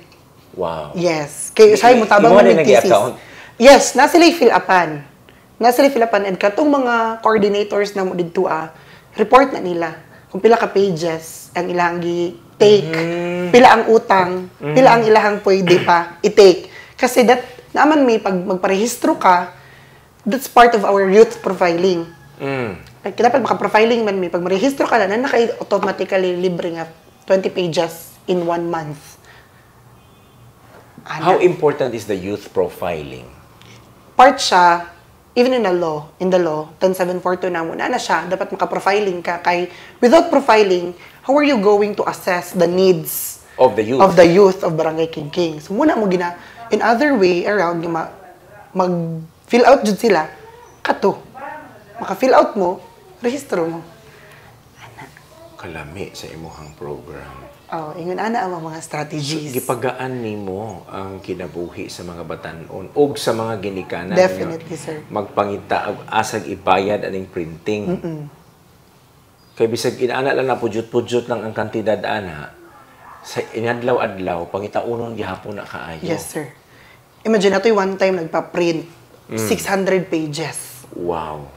wow.
Yes. Kay usahay mo tabang
Imo
ng
na
thesis.
nag-i-account?
Yes, na sila fill upan. And katong mga coordinators na mo didto report na nila kung pila ka pages ang ilang gi-take, pila ang utang, pila ang ilahang pwede pa i-take. Kasi naman may pag magparehistro ka, that's part of our youth profiling. Like, dapat maka-profiling man may pag marehistro ka na naka-automatically libre nga 20 pages in 1 month.
How important is the youth profiling?
Part siya, even in the law, 10742 na muna na siya, dapat maka-profiling ka. Without profiling, how are you going to assess the needs
Of the youth?
of the youth of Barangay King? So muna mo in other way around, mag-fill out jud sila, kato. Maka-fill out mo, rehistro mo.
Kalami sa imuhang program.
Ingon ana ang mga strategies.
Gipagaan nimo ang kinabuhi sa mga batan-on ug sa mga ginikanan.
Definitely, sir.
Magpangita og asag ipayad aning printing. Kay bisag inaana lang na pujut-pujut lang ang kantidad ana. Sa inadlaw-adlaw pangitaunon gihapon na kaayo.
Yes, sir. Imagine nato one time nagpa-print 600 pages.
Wow.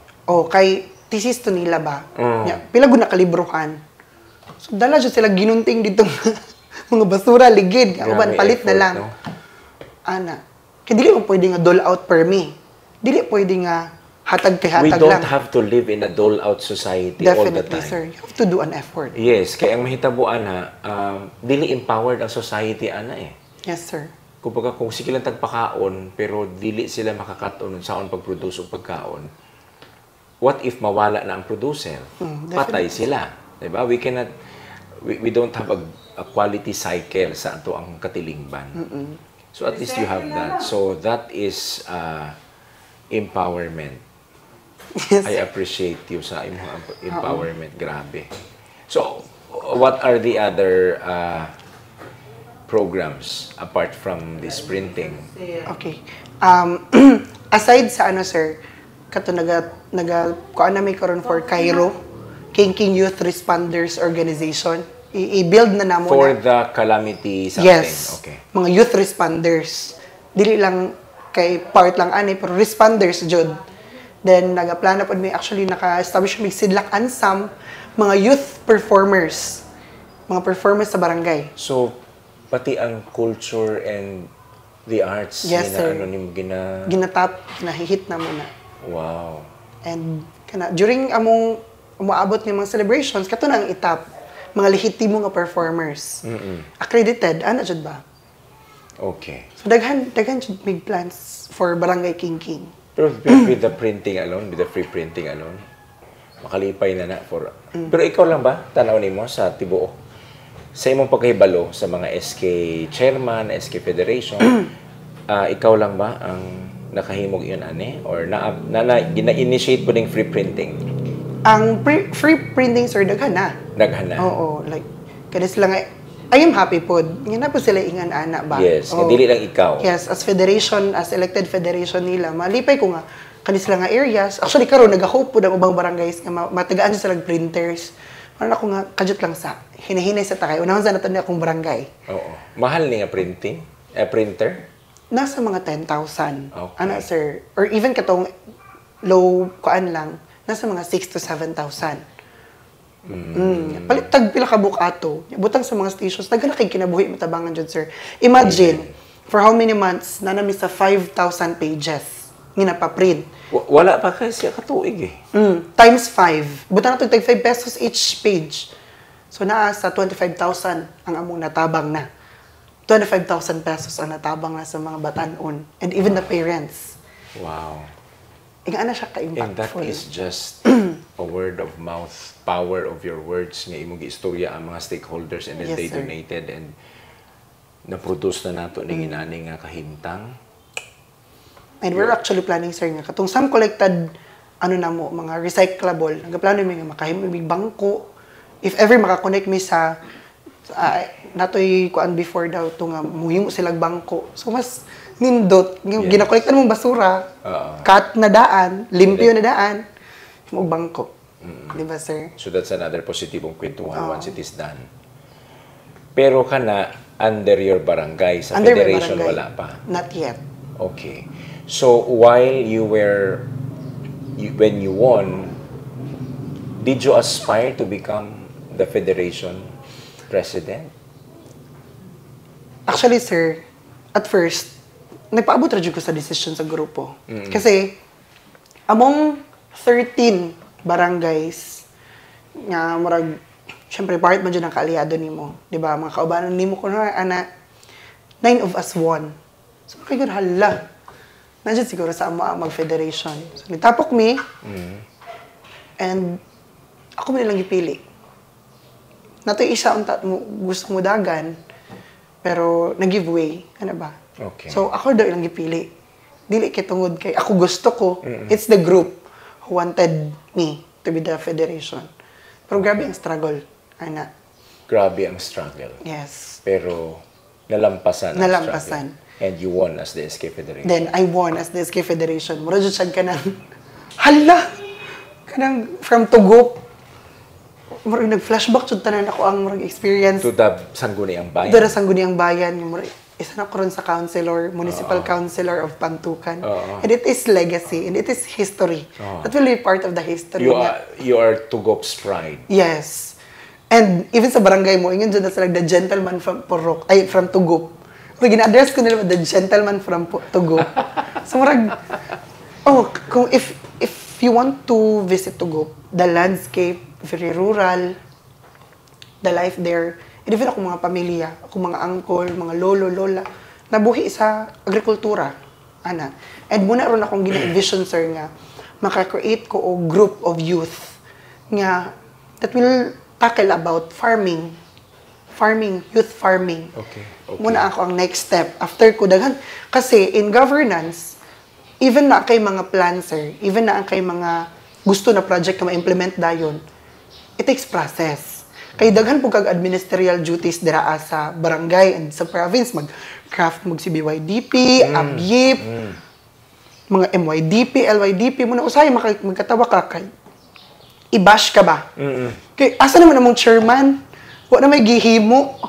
Kay thesis to nila ba? Pila gud nakalibrohan. So, dala siya sila ginunting dito mga basura, ligid. Uban, palit na lang.
No?
Ana. Kaya dili mo pwede nga dole out per me. Dili pwede nga hatag kay hatag lang.
We don't have to live in a dole-out society all the
Definitely,
time.
sir. You have to do an effort.
Yes, kaya ang mahitabuan dili empowered ang society ana eh.
Yes, sir.
Kumbaga kung sige lang tagpakaon pero dili sila makakaton saon pag-produce og pagkaon. What if mawala na ang producer? Patay sila. Diba? We don't have a a quality cycle sa ato ang katilingban. So at least you have that. So that is empowerment.
Yes.
I appreciate you sa imong empowerment. Grabe. So what are the other programs apart from this printing?
Okay. Aside sa ano, sir, kato kuan na may karon for Cairo, King Youth Responders Organization. I-build na namo
For
na.
the calamity something?
Yes.
Okay.
Mga youth responders. Dili lang kay part lang ani, pero responders jud. Then nagaplano pod may actually naka-establish may Sidlak Ansam, mga youth performers. Mga performers sa barangay.
So pati ang culture and the arts,
Yes, sir. Ginatap, nahihit na muna.
Wow.
And during among umaabot ng mga celebrations, kato na ang itap, mga lehitimo nga performers. Accredited, ano jud ba?
Okay.
So daghan jud big plans for Barangay King.
Pero with the printing alone, with the free printing alone, makalipay na for... Pero ikaw lang ba, tanaw nimo sa tibuok? Sa imong pagkahibalo sa mga SK chairman, SK Federation, ikaw lang ba ang nakahimog yun, ane? Or gina-initiate po ng free printing?
Ang free printing, sir, daghan na.
Daghan na?
Oo, like, kadis lang, I am happy po. Nga na po sila ingan ana ba?
Yes, dili lang ikaw.
Yes, as federation, as elected federation nila, malipay ko nga, kadis lang nga areas. Actually, karon nag-hope po ng ubang barangays nga matagaan sila printers. Ano ako nga, kadjut lang sa, hinahinay sa takay. Unahon sa nato niya akong barangay.
Oo. Mahal ni nga printing? Printer?
Nasa mga 10,000.
Okay.
Ana, sir. Or even katong low, kuan lang, nasa mga 6,000 to 7,000. Palit tag pila ka bukato. Butang sa mga stations, taga na kay kinabuhi matabangan dyan, sir. Imagine, for how many months, nanami sa 5,000 pages. Nginapaprint.
Wala pa kasi katuig eh.
Times 5. Butang na tag 5 pesos each page. So, naa sa 25,000 ang among natabang na. 25,000 pesos ang natabang na sa mga batanon. And even the parents.
Wow.
Inga na siya
And that
ka-impactful.
is just a word of mouth, power of your words nga imong istorya ang mga stakeholders and then
Yes,
they
sir.
donated and na-produce na nato ning inani nga kahimtang.
And we're actually planning, sir, nga katong some collected, mga recyclable. Nagaplano mi nga makahimo mi bangko. If ever makakonect mi sa natoy kuan before daw to nga muhimo silang bangko. So mas nindot, ginakolektan mong basura, cut na daan, limpyo na daan, mo bangko. Di ba, sir?
So that's another positibong kwentuhan once it is done. Pero kana under your barangay, sa
Under my
federation
barangay.
wala pa?
Not yet.
Okay. So while when you won, did you aspire to become the federation president?
Actually, sir, at first, nagpaabot radyo ko sa decision sa grupo. Kasi, among 13 barangays, nga murag, syempre, part man dyan ang kaalyado nimo. Diba? Mga kaubanan nimo ko na, 9 of us won. So, kaya good, hala. Nandiyan siguro sa mag-federation. So, nitapok me, and ako mo nilang ipili. Nato isa gusto mo dagan, pero nag-giveaway. Ano ba?
Okay.
So, ako daw ilang gipili. Dili kay tungod kay ako gusto ko. It's the group who wanted me to be the federation. Pero grabe ang struggle. Ana.
Grabe ang struggle.
Yes.
Pero nalampasan ang
Nalampasan.
struggle. And you won as the SK Federation.
Then, I won as the SK Federation. Mura dyan siya kanang, hala! Kanang from Tugop. Murag nag-flashback jud tanan ako ang murag experience.
To the Sangguniang Bayan.
Dara Sangguniang Bayan, yung murag isa na ko ron sa councilor, municipal councilor of Pantukan. And it is legacy and it is history. That will be part of the history.
You are Tugop's pride.
Yes. And even sa barangay mo, ingon dyan na sila, the gentleman from Porok, from Tugop. So, gina-address ko nila, the gentleman from Tugop. So, murag, kung if you want to visit Tugop, the landscape, very rural, the life there, and even ako mga pamilya, ako mga uncle, mga lolo, lola, nabuhi sa agrikultura. Ana. And muna ron akong gina-envision, sir, nga, maka-create ko o group of youth nga that will tackle about farming farming, youth farming.
Okay.
Muna ako ang next step. After ko daghan, kasi in governance, even na kay mga plans, sir, even na kay mga gusto na project na ma-implement dayon, it takes process. Kay daghan po kag administerial duties dira sa barangay and sa province, mag-craft mag CBYDP, ABYIP, mga MYDP, LYDP, muna usay magkatawa ka kay i-bash ka ba? Kay asa naman among chairman? Wa na may gihimo.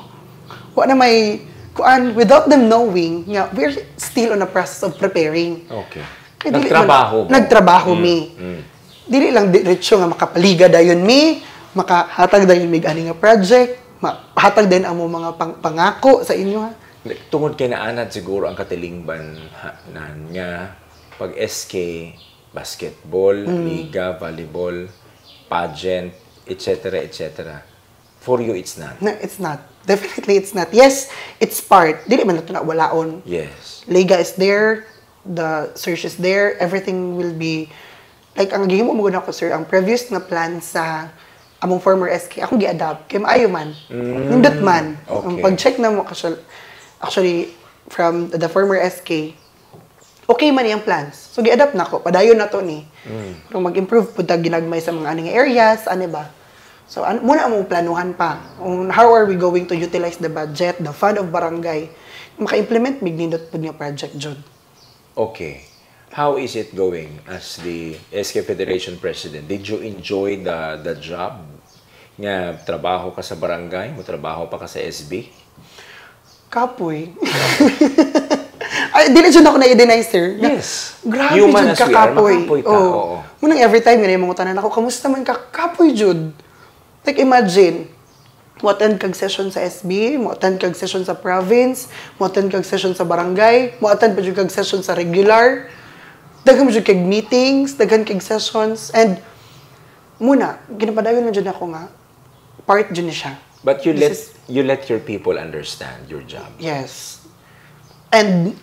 Wa na may kuan without them knowing nga we're still on a process of preparing.
Okay.
Kay
Nagtrabaho
mi. Dili lang diretso nga makapaliga dayon mi, makahatag dayon mi ani nga project, mahatag din amo mga pangako sa inyo ha.
Tungod kay naanad siguro ang katilingban nga pag SK, basketball, liga, volleyball, pageant, etc., etc. For you, it's not.
No, it's not. Definitely, it's not. Yes, it's part. Dili man ito na walaon.
Yes.
Liga is there, the search is there, everything will be, like, ang gihimo mo guna ko, sir, ang previous na plan sa among former SK, akong gi-adapt, kay maayo man. Nindot man.
Okay.
Ang pag-check na mo, actually, from the former SK, okay man yung plans. So, gi-adapt na ko. Padayon na to ni. Kung mag-improve po ginagmay sa mga aning areas, ano ba? So, muna among planuhan pa. How are we going to utilize the budget, the fund of barangay, maka-implement mignindot po niya project, Jud.
Okay. How is it going as the SK Federation President? Did you enjoy the job? Nga trabaho ka sa barangay, mo trabaho pa ka sa SB?
Kapoy. Ay, dili dyan ako na-deny, sir.
Yes.
Grabe,
Human
Jud,
as we are,
kakapoy.
makapoy ta. Oo.
Munang every time, yun yung mga tanan ako, kamusta man ka? Kapoy, Jud. Like, imagine, mo-attend kag session sa SB, mo-attend kag session sa province, mo-attend kag session sa barangay, mo-attend pa dyan kag session sa regular, daghan mo dyan kag meetings, daghan kag sessions, and muna, ginapadayon na dyan ako nga, part dyan siya.
But you let your people understand your job.
Yes. And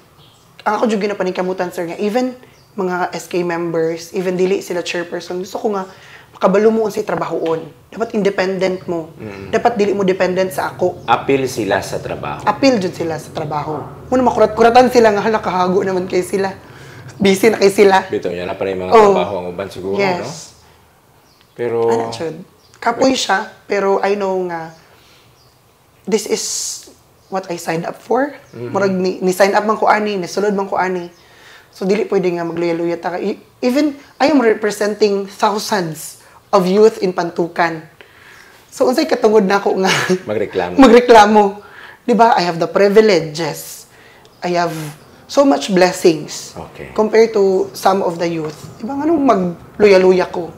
ang ako dyan ginapanikamutan, sir, nga even mga SK members, even dili sila chairperson, gusto ko nga makabalo mo unsay trabahoon. Dapat independent mo. Dapat dili mo dependent sa ako.
Appeal sila sa trabaho.
Appeal jud sila sa trabaho. Muna makurat-kuratan sila nga hala kahago naman kay sila. Busy na kay sila.
Bito yan na pa rin mga trabaho ang uban siguro,
yes.
no? Pero
ano jud? Kapoy siya, pero I know nga this is what I signed up for. Murag ni sign up man ko ani, ni sulod man ko ani. So dili pwede nga magluya-luya ta. Even I am representing thousands of youth in Pantukan. So unsay katungod nako nga magreklamo. Di ba? I have the privileges. I have so much blessings compared to some of the youth. Di ba nganong magluya-luya ko?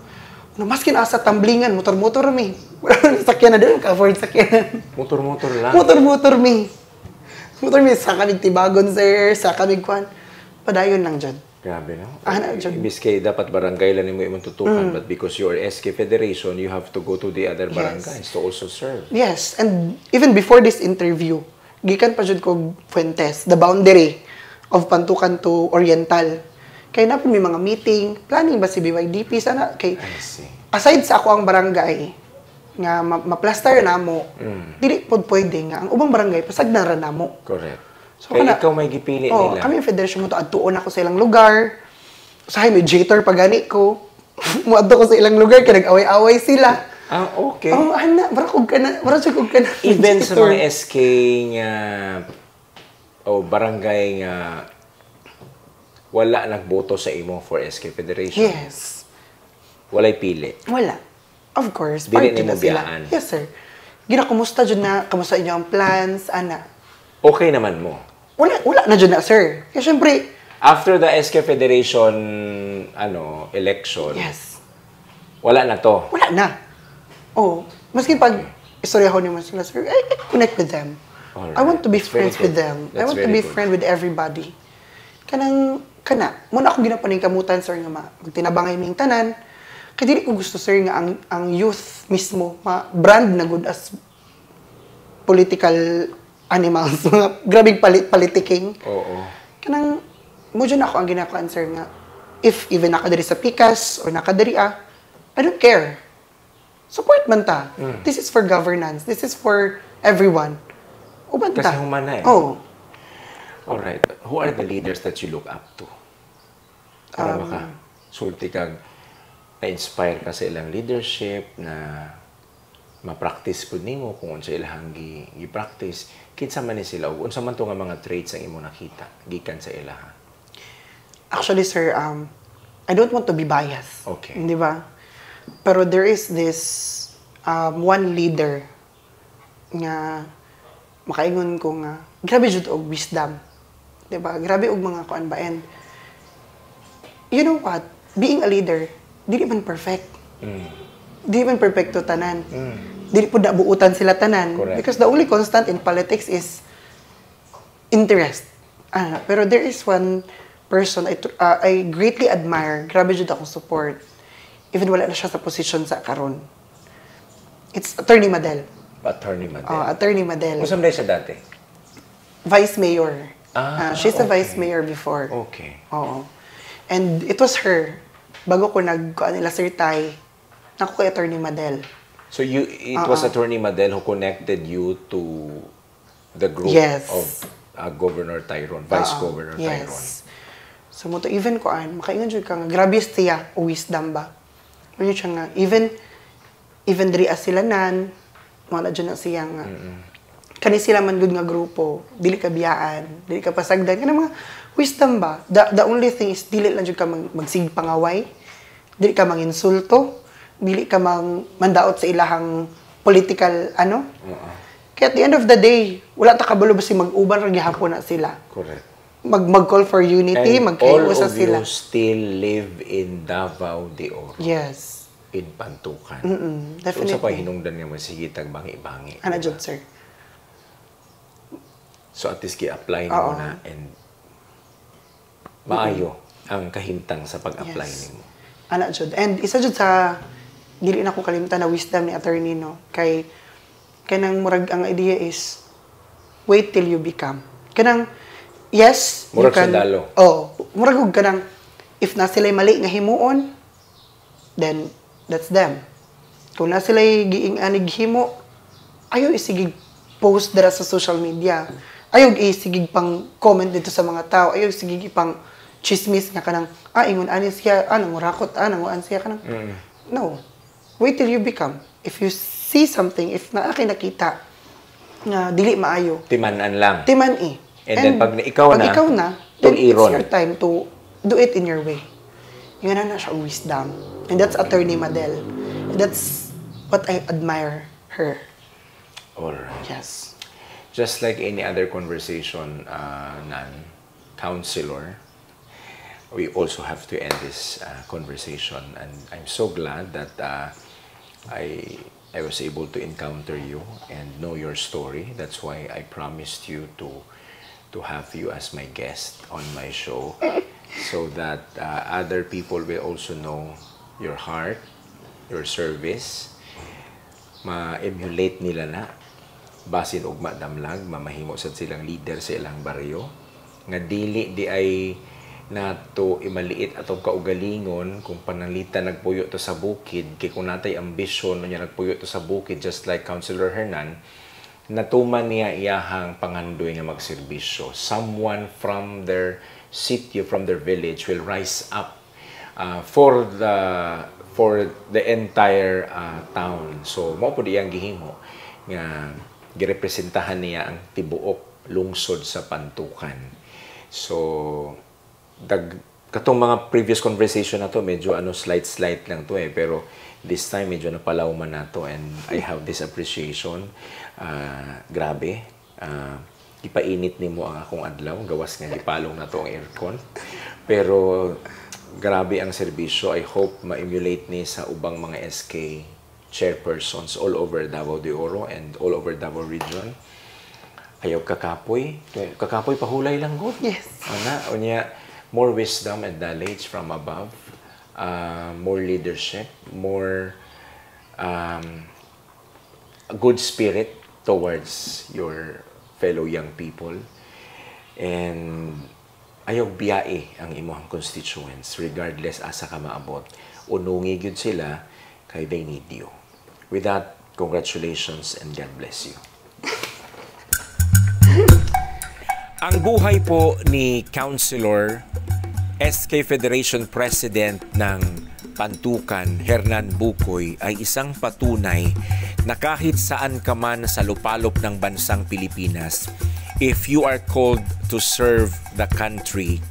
Maskin asa tamblingan, motor-motor mi. Sakyan na din, ka-afford sakyan.
Motor-motor lang.
Motor-motor mi. Motor mi, sa kamig tibagon, sir, sa kamig kwan. Padayon lang dyan.
Grabe, no?
Dyan.
Ibis kay dapat barangay lang mo imong tutukan, but because you are SK Federation, you have to go to the other barangays to also serve.
Yes, and even before this interview, gikan pa jud ko Fuentes, the boundary of Pantukan to Oriental. Kaya na po may mga meeting, planning ba si BYDP sana kay aside sa ako ang barangay nga ma-plaster na mo, dili pod pwede nga ang ubang barangay pasagdan ra namo.
Correct.
So
kaya ikaw may gipili nila.
Kami federation mo to adtuon ako sa ilang lugar. Usahay may jeter pagani ko. Muadto ko sa ilang lugar kay nag-away-away sila.
Ah, okay.
Ana, barakog ka na.
Even sa mga SK nga barangay nga wala nagboto sa imo for SK Federation.
Yes.
Walay pili.
Wala. Of course.
Dili nimo biyaan.
Yes, sir. Kumusta dyan na? Kamusta inyo ang plans? Ana?
Okay naman mo.
Wala na dyan na, sir. Kaya syempre,
after the SK Federation election,
yes.
Wala na to.
Wala na. Maski pag istoryaho niyo sila, sir, I connect with them. Alright. I want to be friends with them. I want to be friend with everybody. Muna akong ginapaning kamutan, sir, nga magtinabangay ming tanan. Kaya dili ko gusto, sir, nga ang youth mismo, brand na good as political animals, mga grabing politiking.
Oo.
Mo dyan ako ang ginakuan, sir, nga if even nakadari sa Pikas or nakadari I don't care. support man ta. This is for governance. This is for everyone. Uban ta.
Kasi humana eh.
Oh.
Alright. Who are the leaders that you look up to? Para maka sulti kag na-inspire ka sa ilang leadership na ma-practice po nimo kung unsa ilahang gi-practice. Kinsa man ni sila ug unsa man to nga mga traits ang imo nakita gikan sa ilaha?
Actually, sir, I don't want to be biased.
Okay.
Di ba? Pero there is this one leader nga makaingon ko nga grabe jud og wisdom. Di ba? Grabe og mga kuan ba, and you know what? Being a leader, dili man perfect. Dili man perfecto tanan. Dili po buutan sila tanan.
Correct.
Because the only constant in politics is interest. Pero there is one person I greatly admire. Grabe jud akong support. Even wala na siya sa position sa karon. It's Attorney Madel.
Attorney Madel.
Attorney Madel.
Unsa man siya dati?
Vice Mayor. She's a
okay.
Vice Mayor before.
Okay.
Oo. And it was her, bago ko nila Sir Tay, naku kay Attorney Madel.
So it was Attorney Madel who connected you to the group
Yes.
of Governor Tyrone, Vice Governor Tyrone.
Yes. So mo to even ko makaingon jud ka nga grabe siya o wisdom ba. Ano siya nga even diri asilanan, wala jud na siya nga. Kani sila man gud nga grupo, dili ka biyaan, dili ka pasagdan kana mga wisdom ba. The only thing is dili lang jud ka magsig pangaway, dili ka manginsulto, dili ka mandaot sa ilahang political Kaya at the end of the day, wala ta kabalo basi mag-uban ra gihapon na sila.
Correct.
Mag-call for unity, magkayo sa sila.
All of you still live in Davao de Oro.
Yes.
In Pantukan.
Definitely.
So, sa pahinungdan nga masigitag bangi-bangi.
Ano jud, sir?
So, at least i-apply mo na and maayo ang kahintang sa pag-apply nimo.
Ana jud. And isa jud sa dili na ko kalimtan na wisdom ni attorney no kay kanang murag ang idea is wait till you become. Kanang yes,
murag
you can.
sandalo.
Murag og kanang if na sila mali nga himuon, then that's them. Kung na sila giing anig himo, ayaw isigig post dira sa social media. Ayaw isigig pang comment dito sa mga tao. Ayaw isigig pang chismis nga kanang ingon ani siya, nangurakot, nanguan siya kanang. No. Wait till you become. If you see something, if na akin nakita nga dili maayo,
Timanan lang.
timan.
And then pag ikaw na,
then it's
iron.
your time to do it in your way. Yun na siya wisdom. And that's Attorney Madel. And that's what I admire her.
Alright.
Yes.
Just like any other conversation, counselor, we also have to end this conversation. And I'm so glad that I was able to encounter you and know your story. That's why I promised you to have you as my guest on my show, so that other people will also know your heart, your service, ma-emulate nila na basin og madamlag, mamahimo sad silang leader sa ilang baryo nga dili di ay nato imaliit atong kaugalingon kung pananglitan nagpuyo to sa bukid kay kung natay ambisyon niya nagpuyo to sa bukid, just like Councilor Hernan, natuman niya iyahang pangandoy nga magserbisyo. Someone from their city, from their village will rise up for the entire town. So mao pud iyang gihimo nga girepresentahan niya ang tibuok lungsod sa Pantukan. So katong mga previous conversation na to medyo slight lang to pero this time medyo napalaw man nato, and I have this appreciation. Grabe, ipainit nimo ang akong adlaw, gawas nga gipalong na to ang aircon, pero grabe ang serbisyo. I hope ma-emulate ni sa ubang mga SK chairpersons all over Davao de Oro and all over Davao region. Ayaw kakapoy pahulay lang gud.
Yes.
Unya more wisdom and knowledge from above, more leadership, more good spirit towards your fellow young people, and ayaw biyae ang imong constituents regardless asa ka maabot. Unungi gyud sila kay they need you. With that, congratulations and God bless you. Ang buhay po ni Councilor SK Federation President ng Pantukan, Hernan Bukoy, ay isang patunay na kahit saan ka man sa lupalop ng bansang Pilipinas, if you are called to serve the country,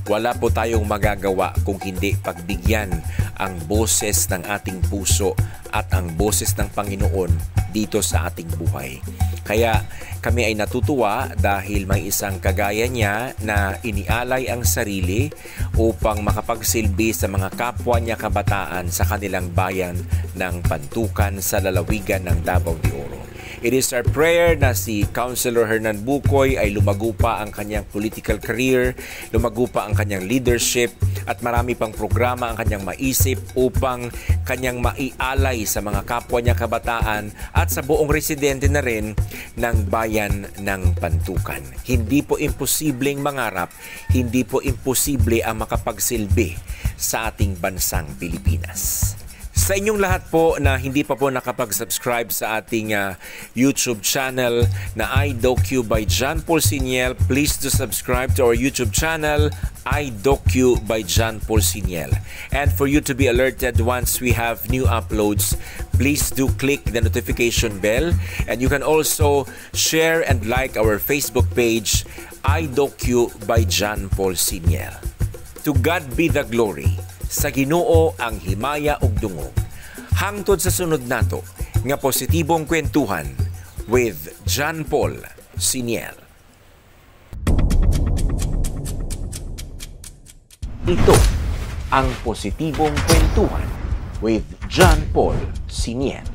wala po tayong magagawa kung hindi pagbigyan ang boses ng ating puso at ang boses ng Panginoon dito sa ating buhay. Kaya kami ay natutuwa dahil may isang kagaya niya na inialay ang sarili upang makapagsilbi sa mga kapwa niya kabataan sa kanilang bayan ng Pantukan sa lalawigan ng Davao de Oro. It is our prayer na si Councilor Hernan Bukoy ay lumago pa ang kanyang political career, lumago pa ang kanyang leadership, at marami pang programa ang kanyang maisip upang kanyang maialay sa mga kapwa niya kabataan at sa buong residente na rin ng bayan ng Pantukan. Hindi po imposibleng mangarap, hindi po imposible ang makapagsilbi sa ating bansang Pilipinas. Sa inyong lahat po na hindi pa po nakapag-subscribe sa ating YouTube channel na iDocu by John Paul Siniel, please do subscribe to our YouTube channel, iDocu by John Paul Siniel. And for you to be alerted once we have new uploads, please do click the notification bell. And you can also share and like our Facebook page, iDocu by John Paul Siniel. To God be the glory. Sa Ginoo ang himaya ug dungog. Hangtod sa sunod nato nga positibong kwentuhan with John Paul Siniel. Ito ang positibong kwentuhan with John Paul Siniel.